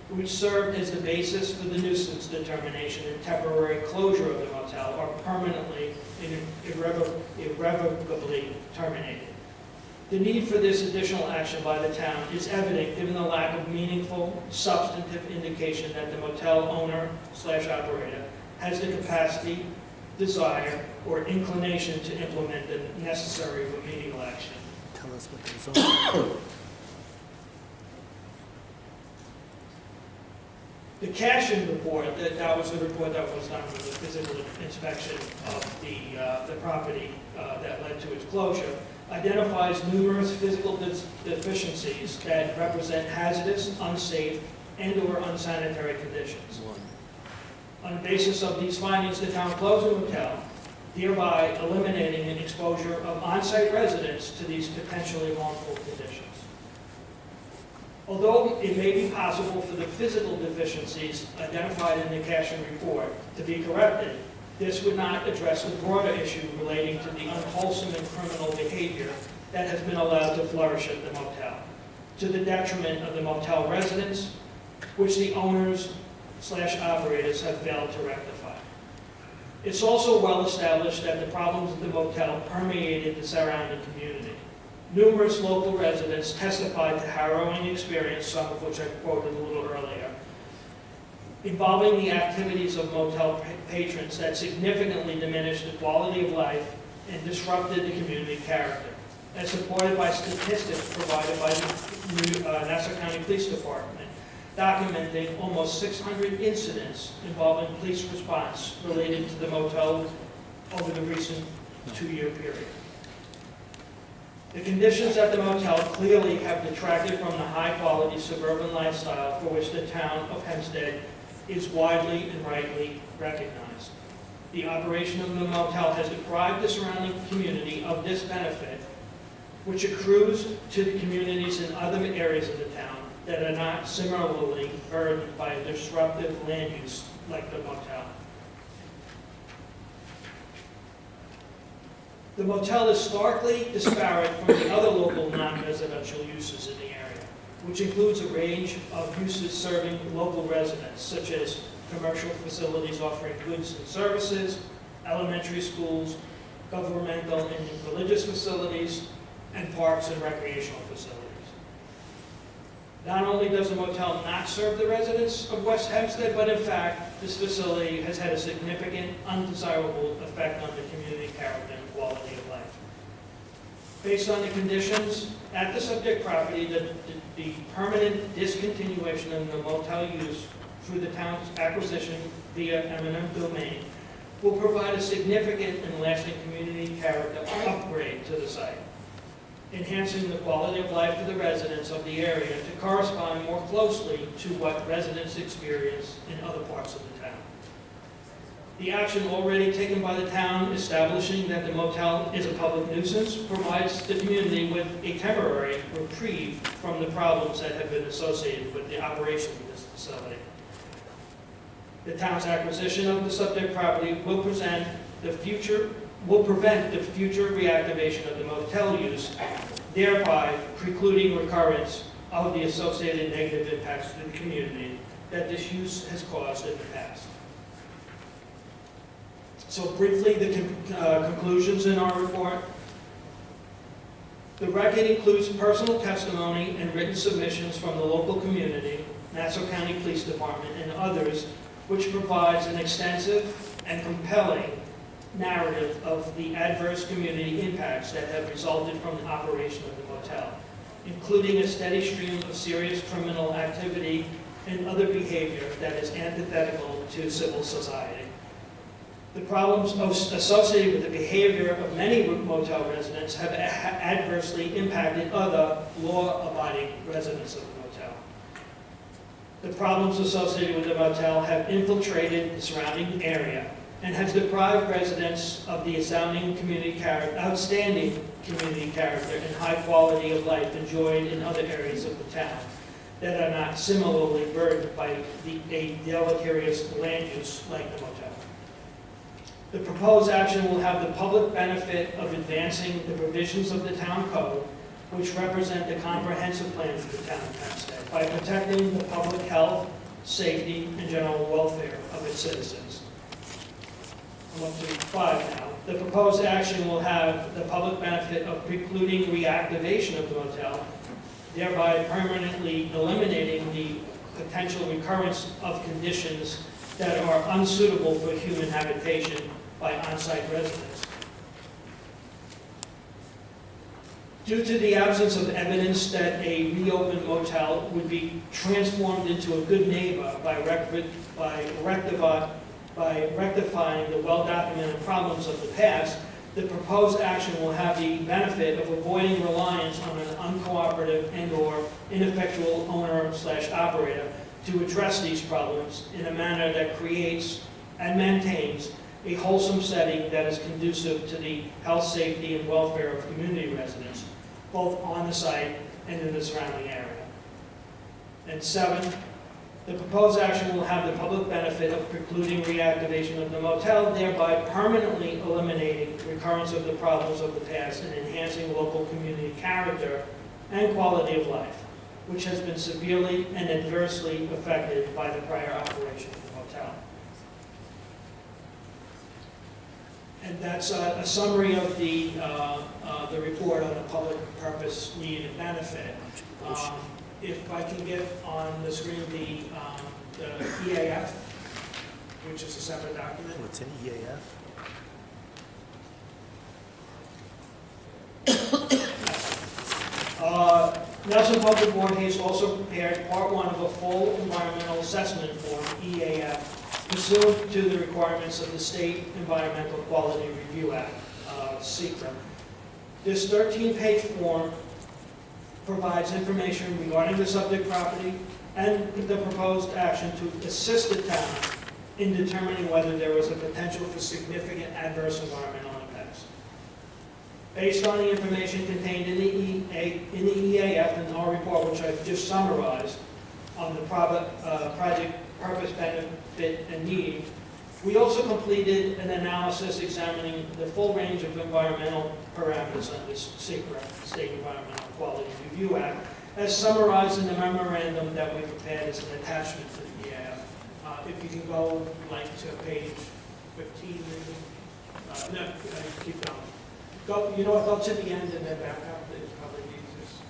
which served as the basis for the nuisance determination and temporary closure of the motel are permanently and irrevocably terminated. The need for this additional action by the town is evident given the lack of meaningful, substantive indication that the motel owner/operator has the capacity, desire, or inclination to implement the necessary remedial action. Tell us what goes on. The cashing report, that was the report that was done for the physical inspection of the property that led to its closure, identifies numerous physical deficiencies that represent hazardous, unsafe, and/or unsanitary conditions. On the basis of these findings, the town closed the motel, thereby eliminating an exposure of on-site residents to these potentially harmful conditions. Although it may be possible for the physical deficiencies identified in the Cashin report to be corrected, this would not address the broader issue relating to the unwholesome and criminal behavior that has been allowed to flourish at the motel, to the detriment of the motel residents, which the owners/operators have failed to rectify. It's also well established that the problems of the motel permeated the surrounding community. Numerous local residents testified to harrowing experience, some of which I quoted a little earlier, involving the activities of motel patrons that significantly diminished the quality of life and disrupted the community character, as supported by statistics provided by the Nassau County Police Department, documenting almost 600 incidents involving police response related to the motel over the recent 2-year period. The conditions at the motel clearly have detracted from the high-quality suburban lifestyle for which the town of Hempstead is widely and rightly recognized. The operation of the motel has deprived the surrounding community of this benefit, which accrues to the communities in other areas of the town that are not similarly burdened by a disruptive land use like the motel. The motel is starkly disparate from the other local non-residential uses in the area, which includes a range of uses serving local residents, such as commercial facilities offering goods and services, elementary schools, governmental and religious facilities, and parks and recreational facilities. Not only does the motel not serve the residents of West Hempstead, but in fact, this facility has had a significant undesirable effect on the community character and quality of life. Based on the conditions at the subject property, the permanent discontinuation of the motel use through the town's acquisition via eminent domain will provide a significant and lasting community character upgrade to the site, enhancing the quality of life for the residents of the area to correspond more closely to what residents experience in other parts of the town. The action already taken by the town establishing that the motel is a public nuisance provides the community with a temporary reprieve from the problems that have been associated with the operation of this facility. The town's acquisition of the subject property will prevent the future reactivation of the motel use, thereby precluding recurrence of the associated negative impacts to the community that this use has caused in the past. So briefly, the conclusions in our report. The record includes personal testimony and written submissions from the local community, Nassau County Police Department, and others, which provides an extensive and compelling narrative of the adverse community impacts that have resulted from the operation of the motel, including a steady stream of serious criminal activity and other behavior that is antithetical to civil society. The problems associated with the behavior of many motel residents have adversely impacted other law-abiding residents of the motel. The problems associated with the motel have infiltrated the surrounding area and has deprived residents of the outstanding community character and high quality of life enjoyed in other areas of the town that are not similarly burdened by a deleterious land use like the motel. The proposed action will have the public benefit of advancing the provisions of the town code, which represent the comprehensive plan for the town of Hempstead, by protecting the public health, safety, and general welfare of its citizens. I'm up to 5 now. The proposed action will have the public benefit of precluding reactivation of the motel, thereby permanently eliminating the potential recurrence of conditions that are unsuitable for human habitation by on-site residents. Due to the absence of evidence that a reopened motel would be transformed into a good neighbor by rectifying the well-documented problems of the past, the proposed action will have the benefit of avoiding reliance on an uncooperative and/or ineffectual owner/operator to address these problems in a manner that creates and maintains a wholesome setting that is conducive to the health, safety, and welfare of community residents, both on the site and in the surrounding area. And 7, the proposed action will have the public benefit of precluding reactivation of the motel, thereby permanently eliminating recurrence of the problems of the past and enhancing local community character and quality of life, which has been severely and adversely affected by the prior operation of the motel. And that's a summary of the report on the public purpose, need, and benefit. If I can get on the screen the EAF, which is a separate document. What's an EAF? Nelson Public Board has also prepared Part 1 of a full environmental assessment form, EAF, pursuant to the requirements of the State Environmental Quality Review Act, SECRA. This 13-page form provides information regarding the subject property and the proposed action to assist the town in determining whether there was a potential for significant adverse environmental impacts. Based on the information contained in the EAF and our report, which I've just summarized, on the project purpose, benefit, and need, we also completed an analysis examining the full range of environmental parameters under SECRA, State Environmental Quality Review Act, as summarized in the memorandum that we prepared as an attachment to the EAF. If you can go to page 15, maybe. No, keep going. Go, you know what, go to the end and then back up. It's probably the easiest.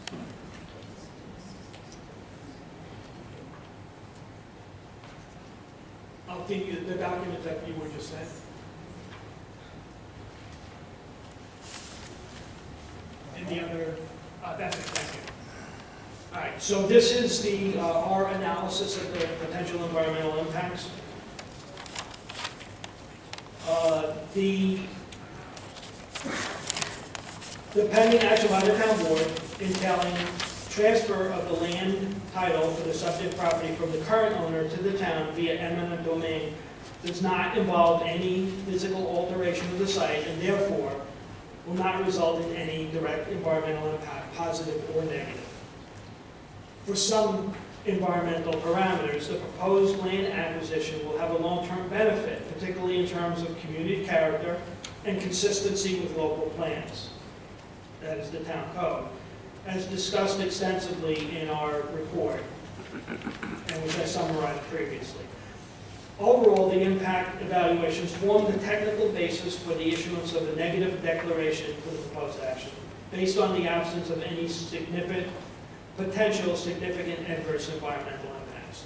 I'll give you the document that you were just saying. And the other, that's it, thank you. All right, so this is the our analysis of the potential environmental impacts. The pending action by the town board entailing transfer of the land title for the subject property from the current owner to the town via eminent domain does not involve any physical alteration of the site and therefore will not result in any direct environmental impact, positive or negative. For some environmental parameters, the proposed land acquisition will have a long-term benefit, particularly in terms of community character and consistency with local plans. That is the town code, as discussed extensively in our report, and which I summarized previously. Overall, the impact evaluations form the technical basis for the issuance of a negative declaration for the proposed action, based on the absence of any potential significant adverse environmental impacts.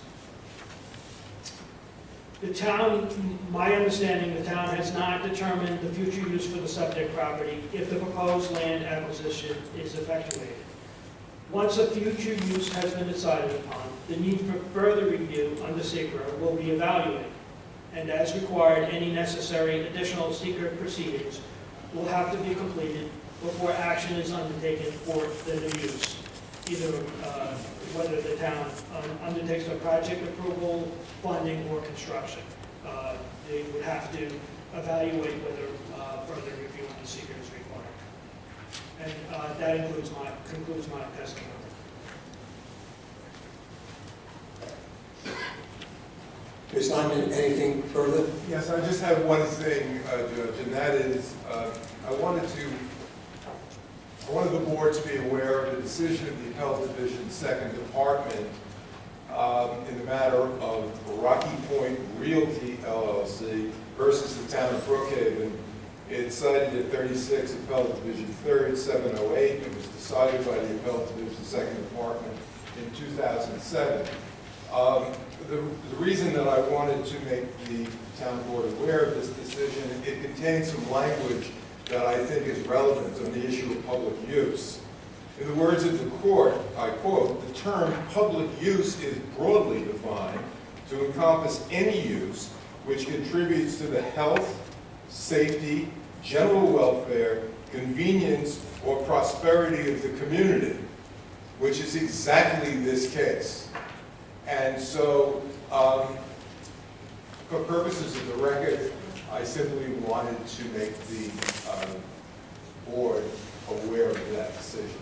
The town, my understanding, the town has not determined the future use for the subject property if the proposed land acquisition is effectuated. Once a future use has been decided upon, the need for further review under SECRA will be evaluated, and as required, any necessary additional SECRA proceedings will have to be completed before action is undertaken for the new use, either whether the town undertakes a project approval, funding, or construction. They would have to evaluate whether further review on the SECRA is required. And that concludes my testimony. Ms. Lyman, anything further? Yes, I just have one thing, Judge, and that is I wanted the board to be aware of the decision of the Appellate Division's Second Department in the matter of Rocky Point Realty LLC versus the town of Brookhaven. It's cited at 36 Appellate Division 3rd, 708. It was decided by the Appellate Division Second Department in 2007. The reason that I wanted to make the town board aware of this decision, it contains some language that I think is relevant on the issue of public use. In the words of the court, I quote, "The term public use is broadly defined to encompass any use which contributes to the health, safety, general welfare, convenience, or prosperity of the community," which is exactly this case. And so, for purposes of the record, I simply wanted to make the board aware of that decision.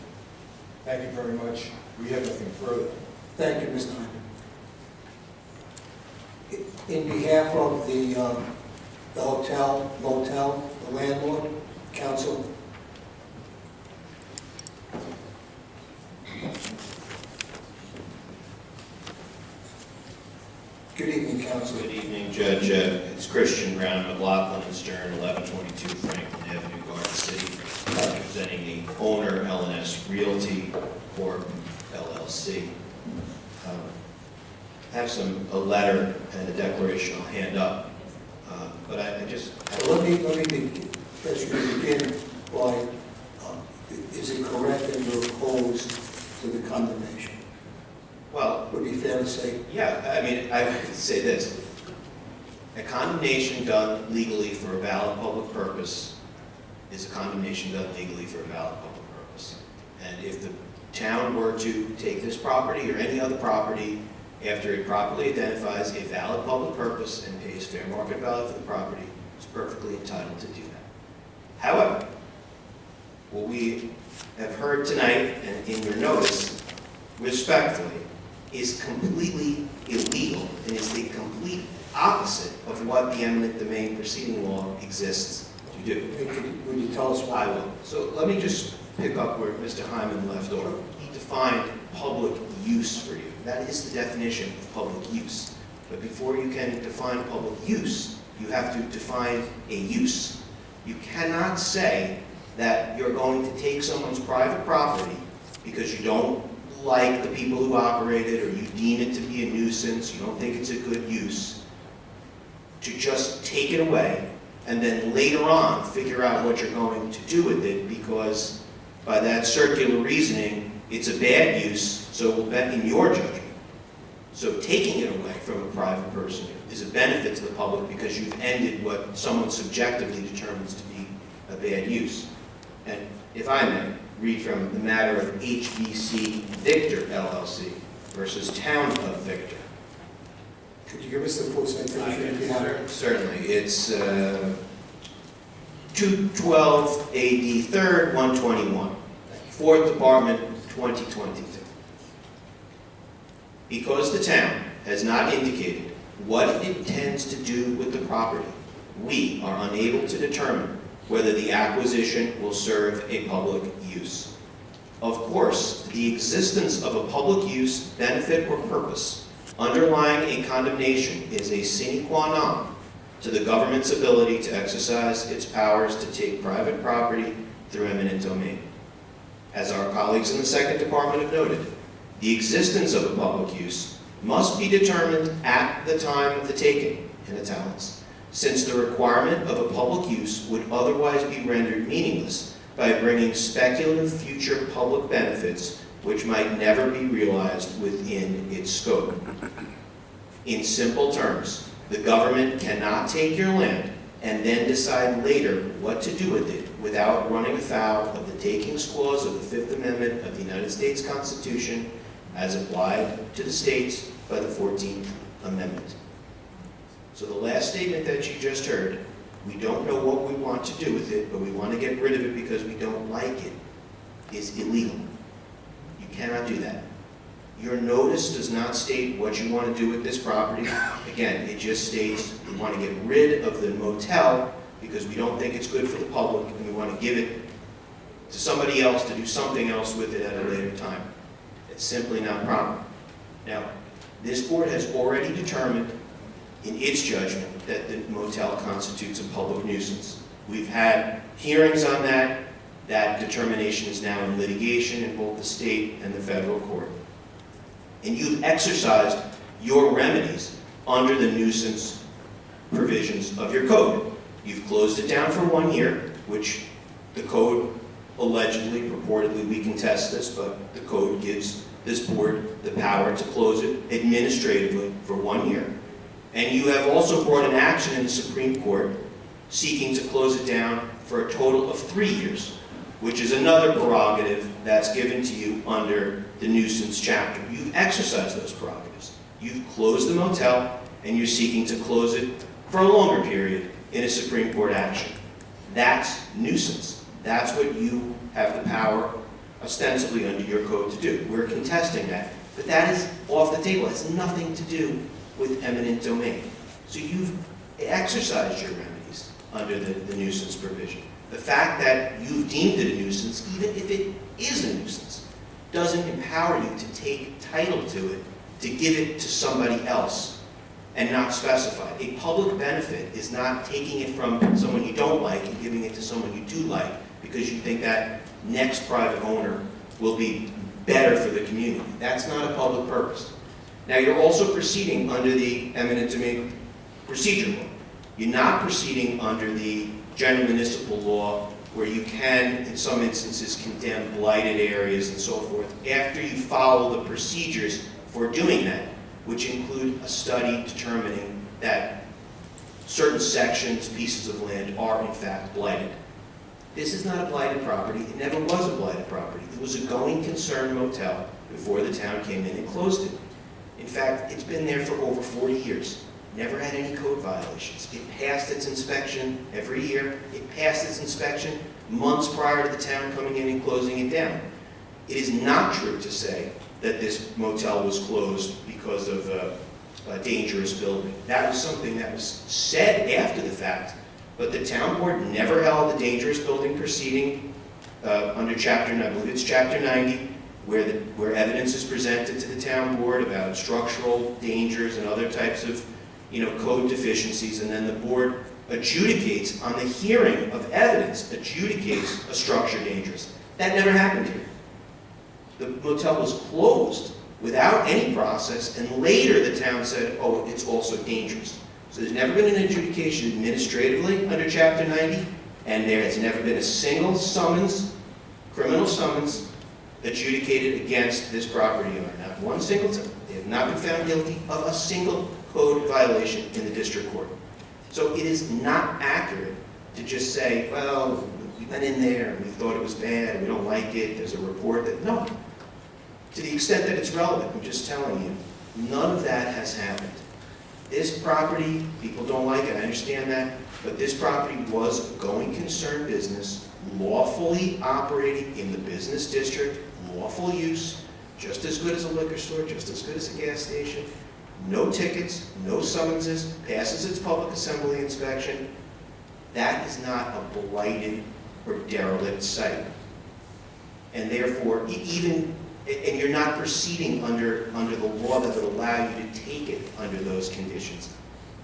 Thank you very much. We have nothing further. Thank you, Mr. Hyman. In behalf of the hotel, motel, the landlord, council. Good evening, council. Good evening, Judge. It's Christian Brown, McLaughlin and Stern, 1122 Franklin Avenue, Garden City, representing the owner, L&S Realty Corp. LLC. I have a letter and a declaration I'll hand up, but I just... Let me begin by, is it correct that you're opposed to the condemnation? Well, would be fair to say? Yeah, I mean, I would say this. A condemnation done legally for a valid public purpose is a condemnation done legally for a valid public purpose. And if the town were to take this property or any other property after it properly identifies a valid public purpose and pays fair market value for the property, it's perfectly entitled to do that. However, what we have heard tonight and in your notice, respectfully, is completely illegal and is the complete opposite of what the eminent domain proceeding law exists to do. Would you tell us why? I will. So let me just pick up where Mr. Hyman left off. He defined public use for you. That is the definition of public use. But before you can define public use, you have to define a use. You cannot say that you're going to take someone's private property because you don't like the people who operate it, or you deem it to be a nuisance, you don't think it's a good use, to just take it away and then later on figure out what you're going to do with it, because by that circular reasoning, it's a bad use, so it will be in your judgment. So taking it away from a private person is a benefit to the public because you've ended what someone subjectively determines to be a bad use. And if I may, read from the matter of HBC Victor LLC versus Town of Victor. Could you give us the full citation? Certainly. It's 212 AD 3rd 121, 4th Department, 2022. Because the town has not indicated what it intends to do with the property, we are unable to determine whether the acquisition will serve a public use. Of course, the existence of a public use, benefit, or purpose underlying a condemnation is a sine qua non to the government's ability to exercise its powers to take private property through eminent domain. As our colleagues in the Second Department have noted, the existence of a public use must be determined at the time of the taking, in italics, since the requirement of a public use would otherwise be rendered meaningless by bringing speculative future public benefits which might never be realized within its scope. In simple terms, the government cannot take your land and then decide later what to do with it without running afoul of the Takings Clause of the Fifth Amendment of the United States Constitution as applied to the states by the 14th Amendment. So the last statement that you just heard, we don't know what we want to do with it, but we want to get rid of it because we don't like it, is illegal. You cannot do that. Your notice does not state what you want to do with this property. Again, it just states we want to get rid of the motel because we don't think it's good for the public and we want to give it to somebody else to do something else with it at a later time. It's simply not proper. Now, this board has already determined in its judgment that the motel constitutes a public nuisance. We've had hearings on that. That determination is now in litigation in both the state and the federal court. And you've exercised your remedies under the nuisance provisions of your code. You've closed it down for 1 year, which the code allegedly, purportedly, we can test this, but the code gives this board the power to close it administratively for 1 year. And you have also brought an action in the Supreme Court seeking to close it down for a total of 3 years, which is another prerogative that's given to you under the nuisance chapter. You've exercised those prerogatives. You've closed the motel, and you're seeking to close it for a longer period in a Supreme Court action. That's nuisance. That's what you have the power, ostensibly under your code, to do. We're contesting that, but that is off the table. It has nothing to do with eminent domain. So you've exercised your remedies under the nuisance provision. The fact that you've deemed it a nuisance, even if it is a nuisance, doesn't empower you to take title to it, to give it to somebody else, and not specify. A public benefit is not taking it from someone you don't like and giving it to someone you do like because you think that next private owner will be better for the community. That's not a public purpose. Now, you're also proceeding under the eminent domain procedure law. You're not proceeding under the general municipal law where you can, in some instances, condemn blighted areas and so forth after you follow the procedures for doing that, which include a study determining that certain sections, pieces of land are in fact blighted. This is not a blighted property. It never was a blighted property. It was a going concern motel before the town came in and closed it. In fact, it's been there for over 40 years. Never had any code violations. It passed its inspection every year. It passed its inspection months prior to the town coming in and closing it down. It is not true to say that this motel was closed because of a dangerous building. That was something that was said after the fact, but the town board never held a dangerous building proceeding under Chapter, I believe it's Chapter 90, where evidence is presented to the town board about structural dangers and other types of code deficiencies, and then the board adjudicates on the hearing of evidence, adjudicates a structure dangerous. That never happened here. The motel was closed without any process, and later the town said, oh, it's also dangerous. So there's never been an adjudication administratively under Chapter 90, and there has never been a single summons, criminal summons, adjudicated against this property owner. Not one single time. They have not been found guilty of a single code violation in the district court. So it is not accurate to just say, well, we went in there and we thought it was bad, we don't like it, there's a report that, no. To the extent that it's relevant, I'm just telling you, none of that has happened. This property, people don't like it, I understand that, but this property was a going concern business, lawfully operating in the business district, lawful use, just as good as a liquor store, just as good as a gas station. No tickets, no summonses, passes its public assembly inspection. That is not a blighted or derelict site. And therefore, and you're not proceeding under the law that would allow you to take it under those conditions.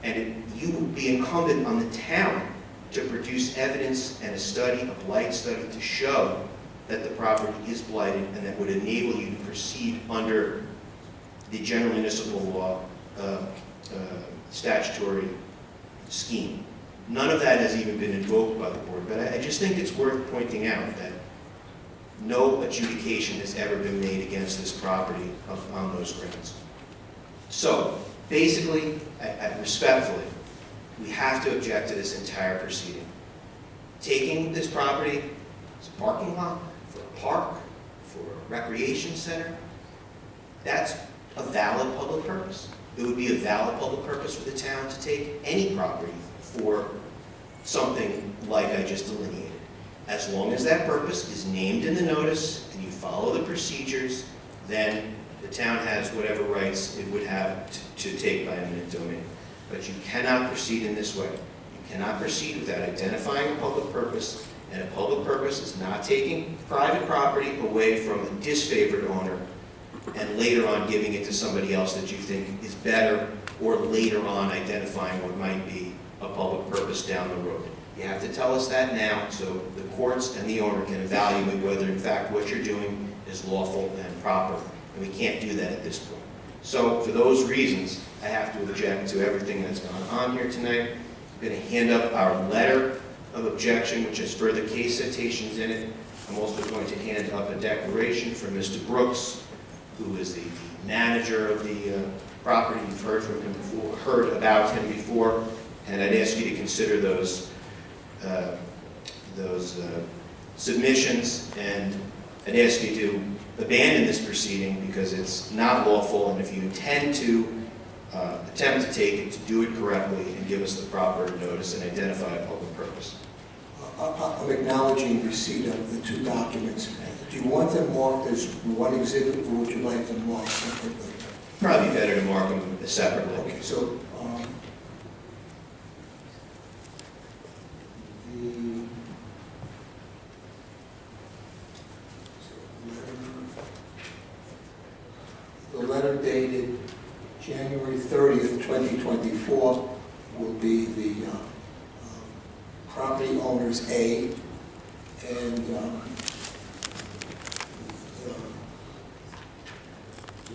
And you would be incumbent on the town to produce evidence and a study, a blight study, to show that the property is blighted and that would enable you to proceed under the general municipal law statutory scheme. None of that has even been invoked by the board, but I just think it's worth pointing out that no adjudication has ever been made against this property on those grounds. So, basically, respectfully, we have to object to this entire proceeding. Taking this property as a parking lot, for a park, for a recreation center, that's a valid public purpose. It would be a valid public purpose for the town to take any property for something like I just delineated. As long as that purpose is named in the notice and you follow the procedures, then the town has whatever rights it would have to take by eminent domain. But you cannot proceed in this way. You cannot proceed without identifying a public purpose, and a public purpose is not taking private property away from a disfavored owner and later on giving it to somebody else that you think is better, or later on identifying what might be a public purpose down the road. You have to tell us that now so the courts and the owner can evaluate whether in fact what you're doing is lawful and proper. And we can't do that at this point. So for those reasons, I have to object to everything that's gone on here tonight. I'm going to hand up our letter of objection, which has further case citations in it. I'm also going to hand up a declaration from Mr. Brooks, who is the manager of the property. You've heard from him before, heard about him before, and I'd ask you to consider those submissions, and I'd ask you to abandon this proceeding because it's not lawful, and if you intend to attempt to take it, to do it correctly, and give us the proper notice and identify a public purpose. I'm acknowledging receipt of the 2 documents. Do you want them marked as one exhibit, or would you like them marked separately? Probably better to mark them separately. Okay, so, the letter dated January 30th, 2024 will be the property owner's A, and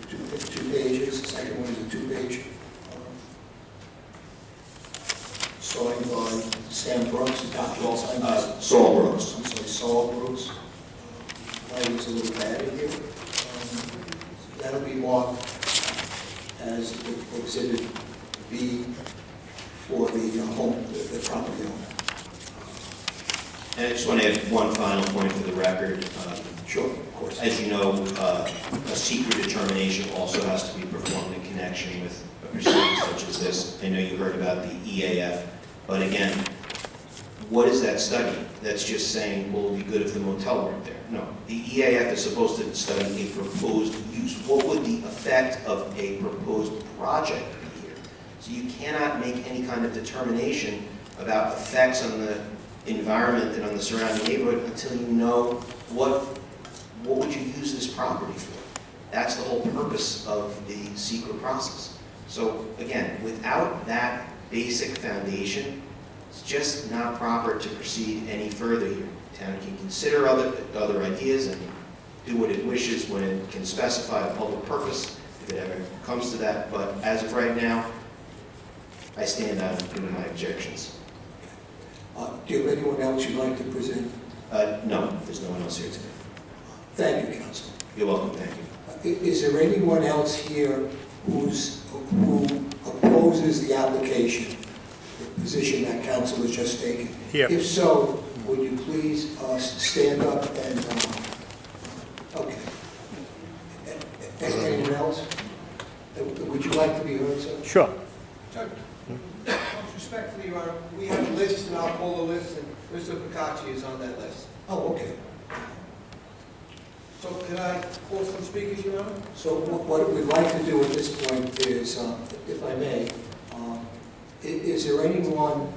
two pages. The second one is a 2-page, signed by Sam Brooks, the top wall signed by Saul Brooks. I'm sorry, Saul Brooks. Writing's a little bad in here. That'll be marked as exhibit B for the the property owner. And I just want to add one final point for the record. Sure, of course. As you know, a secret determination also has to be performed in connection with a proceeding such as this. I know you heard about the EAF, but again, what is that study? That's just saying, well, it would be good if the motel weren't there. No, the EAF is supposed to study a proposed use. What would the effect of a proposed project be here? So you cannot make any kind of determination about effects on the environment and on the surrounding neighborhood until you know what would you use this property for. That's the whole purpose of the secret process. So again, without that basic foundation, it's just not proper to proceed any further here. Town can consider other ideas and do what it wishes when it can specify a public purpose, if it ever comes to that. But as of right now, I stand on giving my objections. Do you have anyone else you'd like to present? No, there's no one else here today. Thank you, Counsel. You're welcome, thank you. Is there anyone else here who opposes the application, the position that Counsel has just taken? Here. If so, would you please stand up and, okay. Anyone else? Would you like to be heard, sir? Sure. Judge, respectfully, Your Honor, we have a list, and I'll call the list, and Mr. Picacci is on that list. Oh, okay. So can I call some speakers, Your Honor? So what we'd like to do at this point is, if I may, is there anyone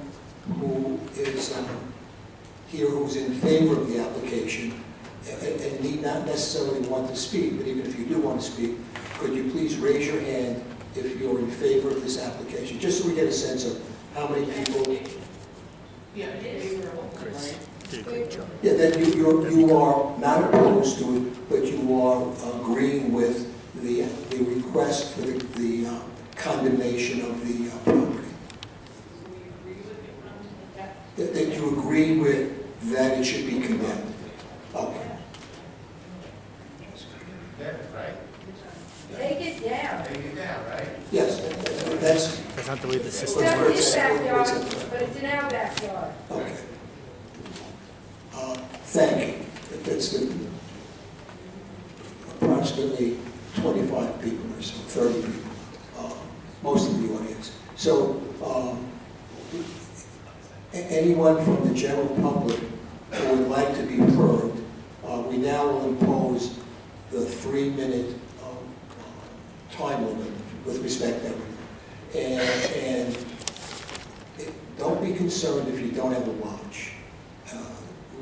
who is here who's in favor of the application and need not necessarily want to speak, but even if you do want to speak, could you please raise your hand if you're in favor of this application, just so we get a sense of how many people. Yeah, it is. Yeah, that you are not opposed to it, but you are agreeing with the request for the condemnation of the property. That you agree with that it should be condemned. Okay. Take it down. Take it down, right? Yes, that's. That's not the way the system It's not in his works. backyard, but it's in our backyard. Okay. Thank you. That's good. Approximately 25 people or so, 30 people, most of the audience. So anyone from the general public who would like to be heard, we now will impose the 3-minute time limit with respect to everyone. And don't be concerned if you don't have a watch.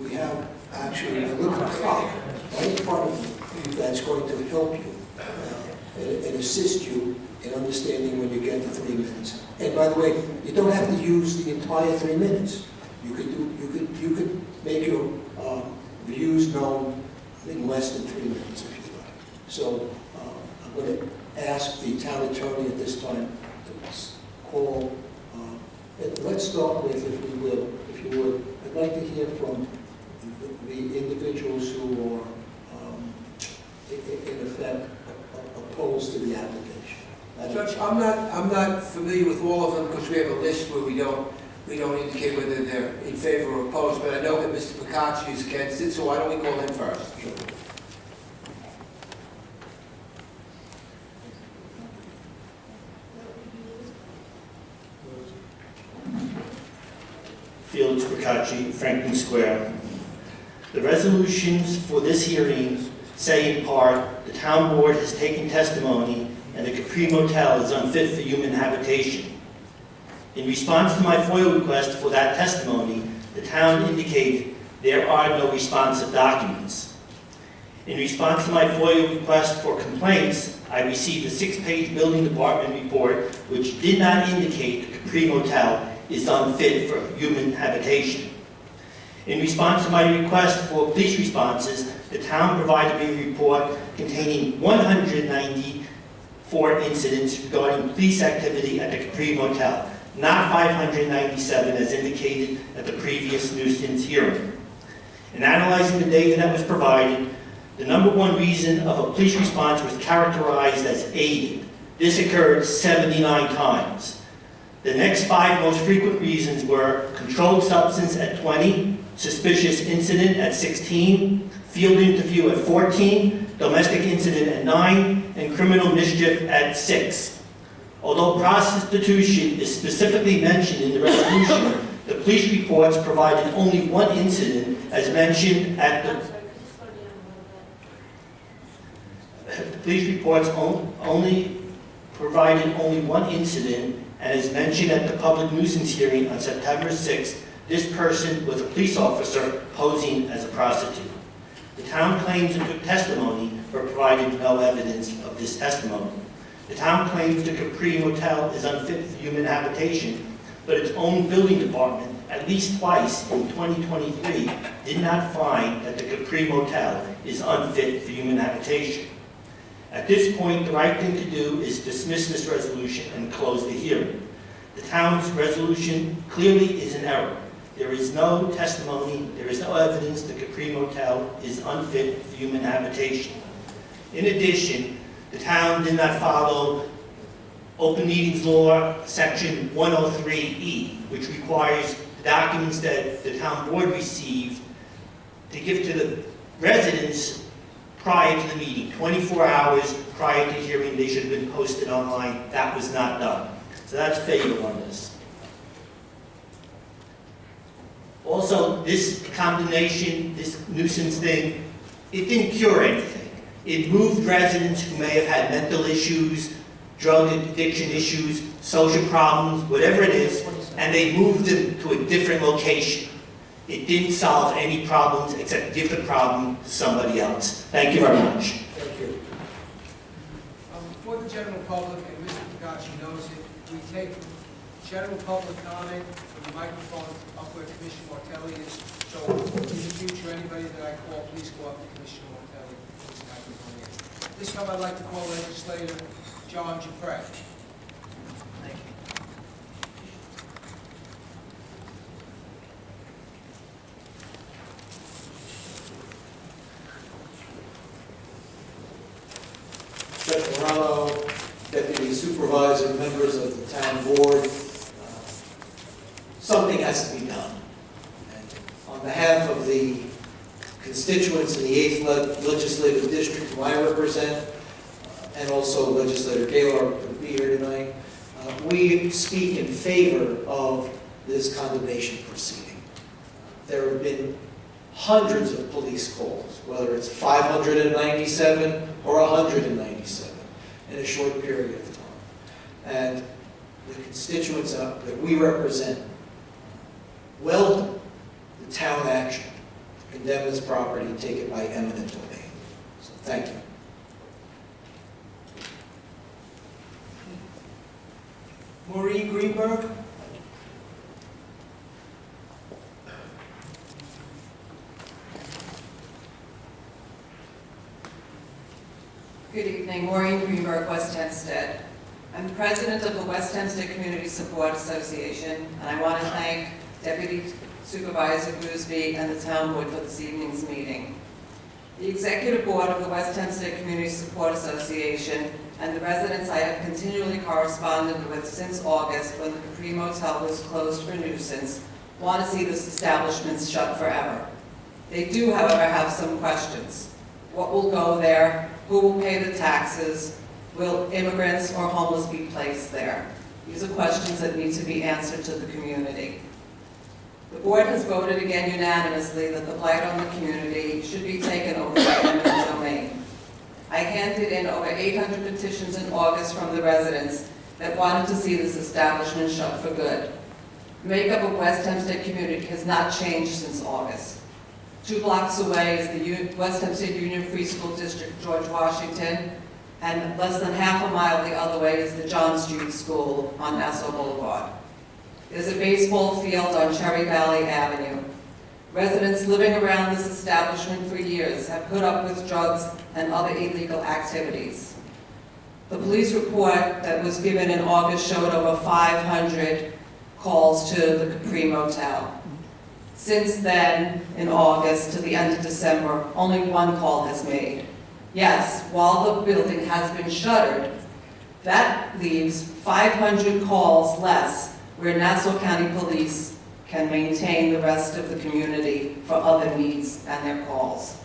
We have actually a little clock right in front of you that's going to help you and assist you in understanding when you get to 3 minutes. And by the way, you don't have to use the entire 3 minutes. You could make your views known in less than 3 minutes if you like. So I'm going to ask the town attorney at this time to call. Let's start with, if you would, I'd like to hear from the individuals who are, in effect, opposed to the application. Judge, I'm not familiar with all of them because we have a list where we don't indicate whether they're in favor or opposed, but I know that Mr. Picacci is against it, so why don't we call him first? Sure. Picacci, Franklin Square. The resolutions for this hearing say in part, the town board has taken testimony and the Capri Motel is unfit for human habitation. In response to my FOIL request for that testimony, the town indicated there are no responsive documents. In response to my FOIL request for complaints, I received a 6-page building department report which did not indicate the Capri Motel is unfit for human habitation. In response to my request for police responses, the town provided me a report containing 194 incidents regarding police activity at the Capri Motel, not 597 as indicated at the previous nuisance hearing. In analyzing the data that was provided, the number one reason of a police response was characterized as aided. This occurred 79 times. The next 5 most frequent reasons were controlled substance at 20, suspicious incident at 16, field interview at 14, domestic incident at 9, and criminal mischief at 6. Although prostitution is specifically mentioned in the resolution, the police reports provided only one incident as mentioned at the police reports only provided only one incident, and as mentioned at the public nuisance hearing on September 6th, this person was a police officer posing as a prostitute. The town claims it took testimony, but provided no evidence of this testimony. The town claims the Capri Motel is unfit for human habitation, but its own building department, at least twice in 2023, did not find that the Capri Motel is unfit for human habitation. At this point, the right thing to do is dismiss this resolution and close the hearing. The town's resolution clearly is an error. There is no testimony, there is no evidence the Capri Motel is unfit for human habitation. In addition, the town did not follow Open Meetings Law, Section 103E, which requires the documents that the town board received to give to the residents prior to the meeting. 24 hours prior to hearing, they should have been posted online. That was not done. So that's fatal on this. Also, this condemnation, this nuisance thing, it didn't cure anything. It moved residents who may have had mental issues, drug addiction issues, social problems, whatever it is, and they moved them to a different location. It didn't solve any problems except give the problem to somebody else. Thank you very much. Thank you. For the general public, and Mr. Picacci knows it, we take general public comment from the microphone up where Commissioner Martelli is. So in the future, anybody that I call, please go up to Commissioner Martelli. Please microphone in. This time I'd like to call legislator John Giuffre. Thank you. Jeff Morello, Deputy Supervisor, members of the town board. Something has to be done. And on behalf of the constituents in the 8th Legislative District who I represent, and also Legislator Gaylord who will be here tonight, we speak in favor of this condemnation proceeding. There have been hundreds of police calls, whether it's 597 or 197 in a short period of time. And the constituents that we represent welcome the town action to condemn this property and take it by eminent domain. So thank you. Maureen Greenberg. Good evening, Maureen Greenberg, West Hempstead. I'm president of the West Hempstead Community Support Association, and I want to thank Deputy Supervisor Gooseby and the town board for this evening's meeting. The executive board of the West Hempstead Community Support Association and the residents I have continually corresponded with since August, when the Capri Motel was closed for nuisance, want to see this establishment shut forever. They do, however, have some questions. What will go there? Who will pay the taxes? Will immigrants or homeless be placed there? These are questions that need to be answered to the community. The board has voted again unanimously that the blight on the community should be taken over by eminent domain. I handed in over 800 petitions in August from the residents that wanted to see this establishment shut for good. The makeup of West Hempstead community has not changed since August. 2 blocks away is the West Hempstead Union Free School District, George Washington, and less than half a mile the other way is the John Street School on Nassau Boulevard. There's a baseball field on Cherry Valley Avenue. Residents living around this establishment for years have put up with drugs and other illegal activities. The police report that was given in August showed over 500 calls to the Capri Motel. Since then, in August to the end of December, only 1 call has made. Yes, while the building has been shuttered, that leaves 500 calls less where Nassau County Police can maintain the rest of the community for other needs and their calls.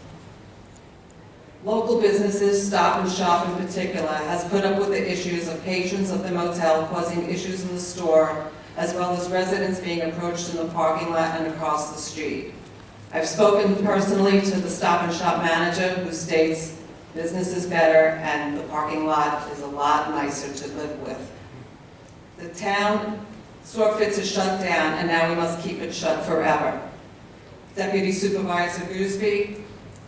Local businesses, Stop and Shop in particular, has put up with the issues of patrons of the motel causing issues in the store, as well as residents being approached in the parking lot and across the street. I've spoken personally to the Stop and Shop manager who states business is better and the parking lot is a lot nicer to live with. The town saw fit to shut down and now we must keep it shut forever. Deputy Supervisor Gooseby,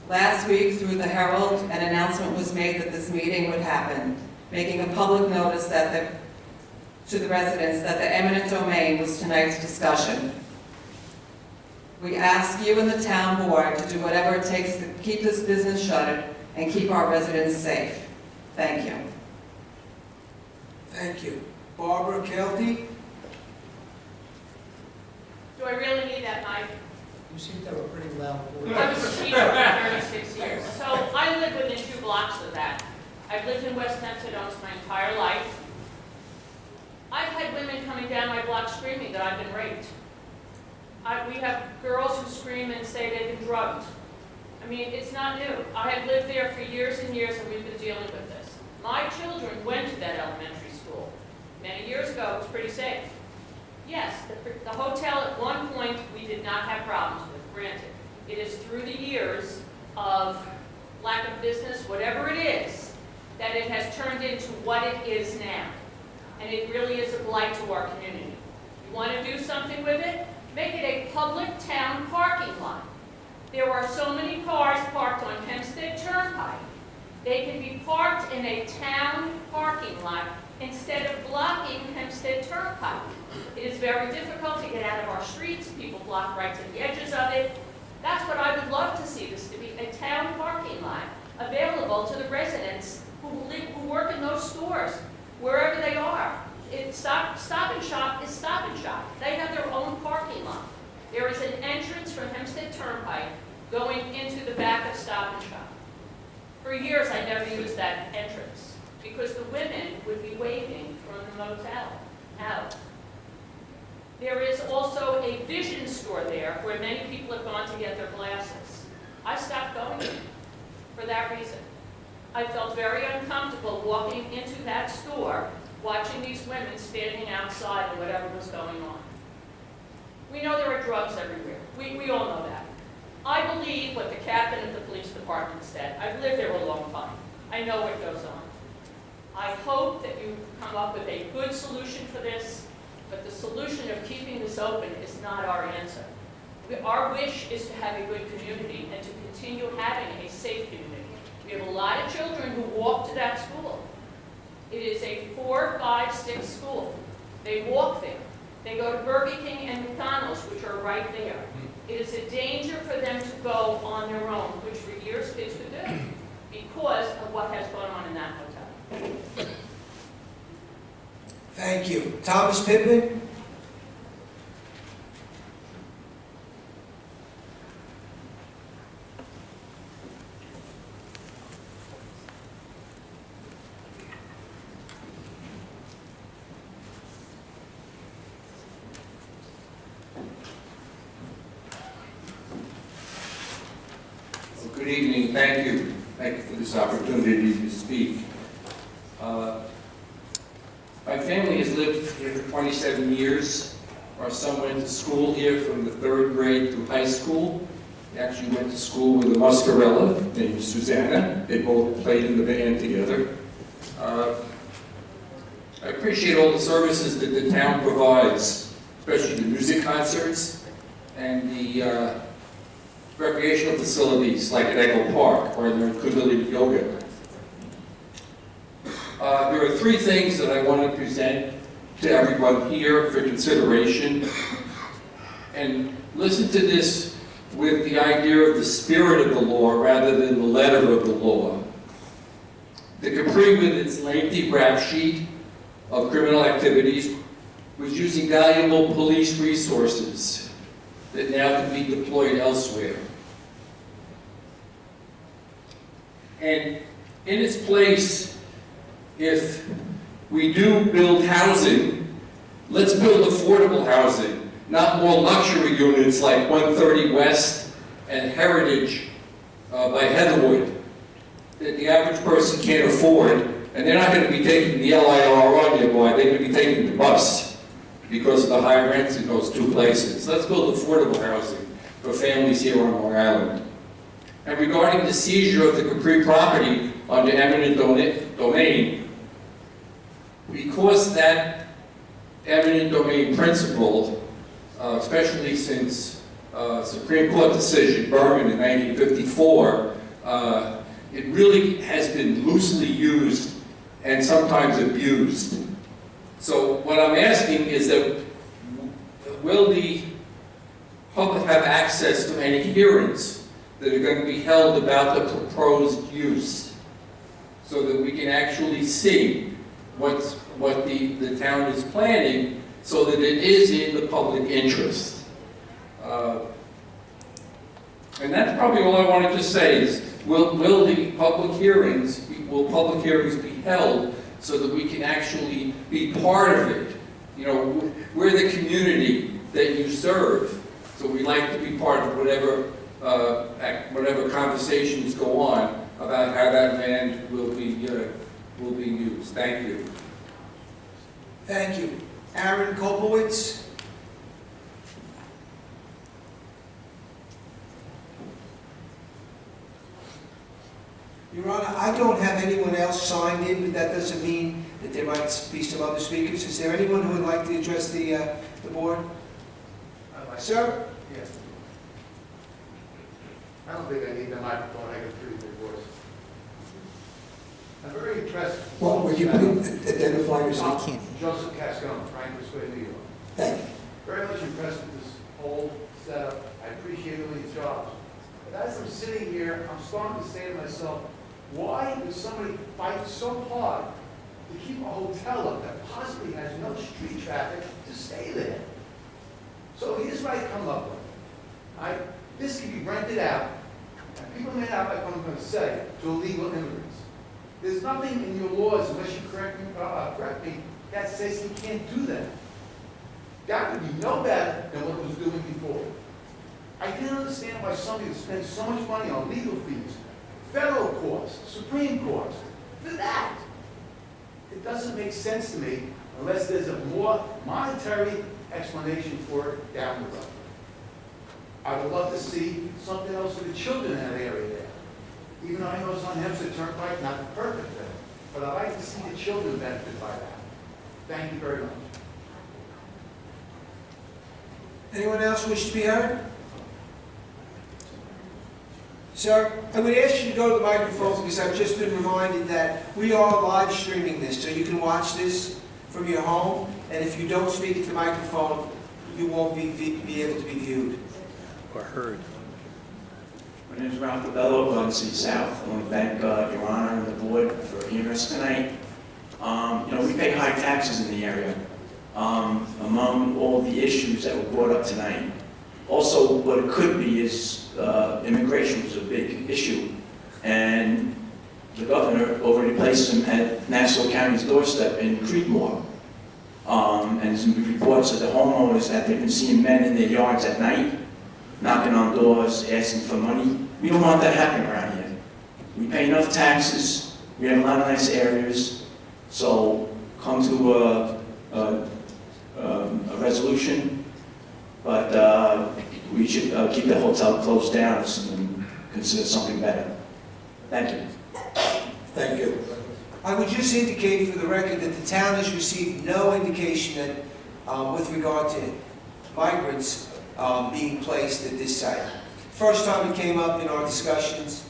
last week through the Herald, an announcement was made that this meeting would happen, making a public notice that to the residents that the eminent domain was tonight's discussion. We ask you and the town board to do whatever it takes to keep this business shuttered and keep our residents safe. Thank you. Thank you. Barbara Kelty? Do I really need that mic? You seem to have a pretty loud voice. I was a teacher for 36 years. So I live within 2 blocks of that. I've lived in West Hempstead almost my entire life. I've had women coming down my block screaming that I've been raped. We have girls who scream and say they've been drugged. I mean, it's not new. I have lived there for years and years and we've been dealing with this. My children went to that elementary school. Many years ago, it was pretty safe. Yes, the hotel at one point we did not have problems with, granted. It is through the years of lack of business, whatever it is, that it has turned into what it is now. And it really is a blight to our community. You want to do something with it? Make it a public town parking lot. There are so many cars parked on Hempstead Turnpike. They can be parked in a town parking lot instead of blocking Hempstead Turnpike. It is very difficult to get out of our streets. People block right to the edges of it. That's what I would love to see, this to be a town parking lot available to the residents who work in those stores, wherever they are. Stop and Shop is Stop and Shop. They have their own parking lot. There is an entrance from Hempstead Turnpike going into the back of Stop and Shop. For years, I never used that entrance because the women would be waving from the motel out. There is also a vision store there where many people have gone to get their glasses. I stopped going there for that reason. I felt very uncomfortable walking into that store, watching these women standing outside and whatever was going on. We know there are drugs everywhere. We all know that. I believe what the captain of the police department said. I've lived there a long time. I know what goes on. I hope that you come up with a good solution for this, but the solution of keeping this open is not our answer. Our wish is to have a good community and to continue having a safe community. We have a lot of children who walk to that school. It is a 4, 5, 6 school. They walk there. They go to Burger King and McDonald's, which are right there. It is a danger for them to go on their own, which for years kids could do, because of what has gone on in that hotel. Thank you. Thomas Pittman? Good evening. Thank you. Thank you for this opportunity to speak. My family has lived here for 27 years. Our son went to school here from the 3rd grade through high school. He actually went to school with a Muscarella named Susanna. They both played in the band together. I appreciate all the services that the town provides, especially the music concerts and the recreational facilities like at Echo Park or the Kundalini Yoga. There are 3 things that I want to present to everyone here for consideration. And listen to this with the idea of the spirit of the law rather than the letter of the law. The Capri, with its lengthy rap sheet of criminal activities, was using valuable police resources that now can be deployed elsewhere. And in its place, if we do build housing, let's build affordable housing, not more luxury units like 130 West and Heritage by Heatherwood that the average person can't afford, and they're not going to be taking the LIRR nearby, they're going to be taking the bus because of the high rents in those 2 places. Let's build affordable housing for families here on Long Island. And regarding the seizure of the Capri property under eminent domain, because that eminent domain principle, especially since Supreme Court decision, Berman in 1954, it really has been loosely used and sometimes abused. So what I'm asking is that, will the public have access to any hearings that are going to be held about the proposed use so that we can actually see what the town is planning so that it is in the public interest? And that's probably all I wanted to say is, will public hearings be held so that we can actually be part of it? You know, we're the community that you serve, so we like to be part of whatever conversations go on about how that land will be used. Thank you. Thank you. Aaron Kopowitz. Your Honor, I don't have anyone else signed in, but that doesn't mean that there might be some other speakers. Is there anyone who would like to address the board? Sir? Yes. I don't think I need the microphone. I can hear your voice. I'm very impressed. Well, would you please identify yourself? Joseph Cascone, Frankfurt Square, New York. Thank you. Very much impressed with this whole setup. I appreciate all these jobs. But as I'm sitting here, I'm starting to say to myself, why would somebody fight so hard to keep a hotel up that possibly has no street traffic to stay there? So here's what I come up with. This can be rented out, and people may not, like I'm going to say, to illegal immigrants. There's nothing in your laws, unless you correct me, that says you can't do that. That would be no better than what it was doing before. I can't understand why somebody would spend so much money on legal fees, federal courts, Supreme Courts, for that. It doesn't make sense to me unless there's a more monetary explanation for it down the road. I would love to see something else for the children in that area there. Even though I know it's on Hempstead Turnpike, not the perfect thing, but I'd like to see the children benefit by that. Thank you very much. Anyone else wish to be heard? Sir, I would ask you to go to the microphone because I've just been reminded that we are live streaming this, so you can watch this from your home, and if you don't speak at the microphone, you won't be able to be viewed. Or heard. My name is Ralph Cabello, Garden City South. I want to thank Your Honor and the board for hearing us tonight. We pay high taxes in the area. Among all the issues that were brought up tonight. Also, what it could be is immigration was a big issue, and the governor already placed him at Nassau County's doorstep in Creedmoor. And there's been reports of the homeowners that they've been seeing men in their yards at night, knocking on doors, asking for money. We don't want that happening around here. We pay enough taxes. We have a lot of nice areas. So come to a resolution but we should keep the hotel closed down and consider something better. Thank you. Thank you. I would just indicate for the record that the town has received no indication that, with regard to migrants being placed at this site. First time it came up in our discussions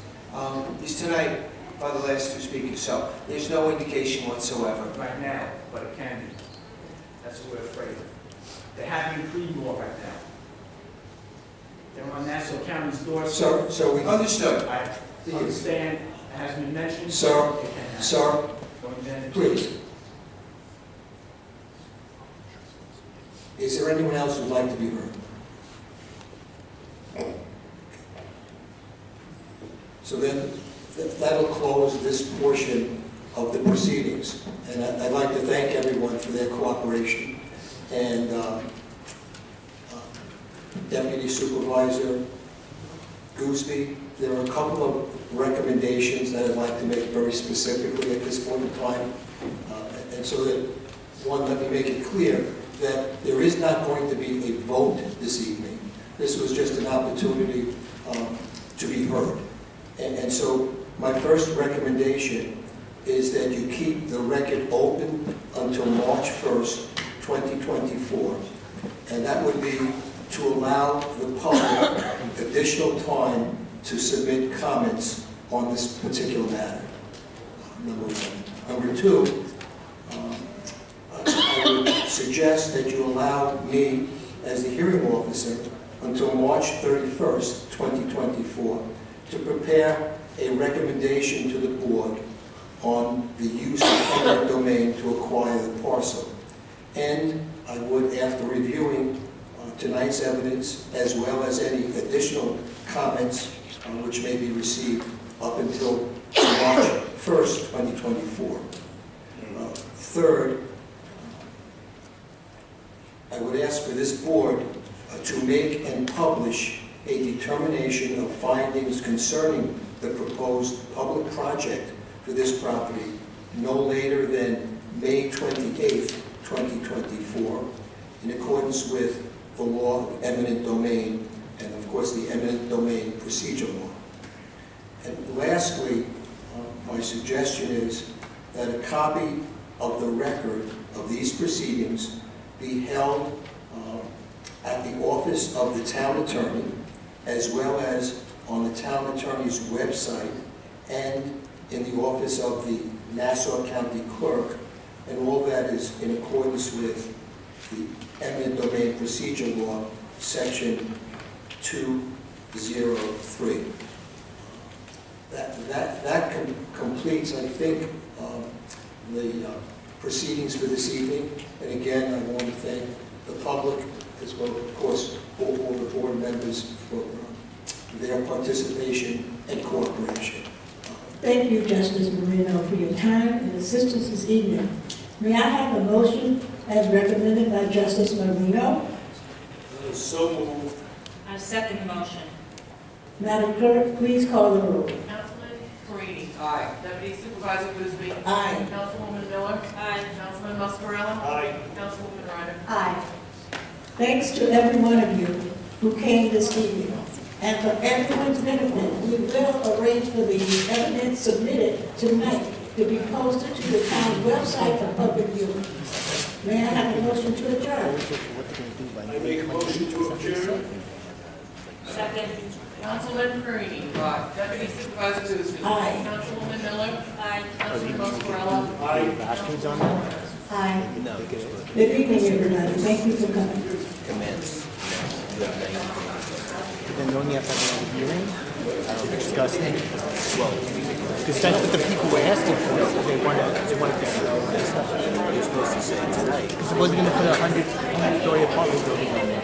is tonight by the last two speakers, so there's no indication whatsoever. Right now, but it can be. That's what we're afraid of. They're having pre-law right now. They're on Nassau County's doorstep. So we understood. I understand, it has been mentioned. Sir, It can happen. sir, please. Is there anyone else who'd like to be heard? So then, that'll close this portion of the proceedings. And I'd like to thank everyone for their cooperation. And Deputy Supervisor Gooseby, there are a couple of recommendations that I'd like to make very specifically at this point in time. And so that, one, let me make it clear that there is not going to be a vote this evening. This was just an opportunity to be heard. And so my first recommendation is that you keep the record open until March 1st, 2024. And that would be to allow the public additional time to submit comments on this particular matter, number one. Number two, I would suggest that you allow me, as the hearing officer, until March 31st, 2024, to prepare a recommendation to the board on the use of eminent domain to acquire the parcel. And I would, after reviewing tonight's evidence, as well as any additional comments which may be received up until March 1st, 2024. Third, I would ask for this board to make and publish a determination of findings concerning the proposed public project for this property no later than May 28th, 2024, in accordance with the law of eminent domain and, of course, the eminent domain procedure law. And lastly, my suggestion is that a copy of the record of these proceedings be held at the office of the town attorney, as well as on the town attorney's website and in the office of the Nassau County Clerk, and all that is in accordance with the eminent domain procedure law, section 203. That completes, I think, the proceedings for this evening. And again, I want to thank the public, as well, of course, all the board members for their participation and cooperation. Thank you, Justice Marino, for your time and assistance this evening. May I have a motion as recommended by Justice Marino? So moved. I second the motion. Madam Clerk, please call the roll. Councilman Carini. Aye. Deputy Supervisor Gooseby. Aye. Councilwoman Miller. Aye. Councilman Muscarella. Aye. Councilwoman Ryder. Aye. Thanks to every one of you who came this evening. And for everyone's benefit, we will arrange for the evidence submitted tonight to be posted to the town website for public viewing. May I have a motion to adjourn? I make a motion to adjourn. Second. Councilman Carini. Aye. Deputy Supervisor Gooseby. Aye. Councilwoman Miller. Aye. Councilman Muscarella. Aye. Aye. Good evening, everybody. Thank you for coming. Then don't you have to have a hearing? Discussing? Well, because that's what the people were asking for. They wanted to have. You're supposed to say tonight. Because it wasn't going to put a 100-story apartment building on there.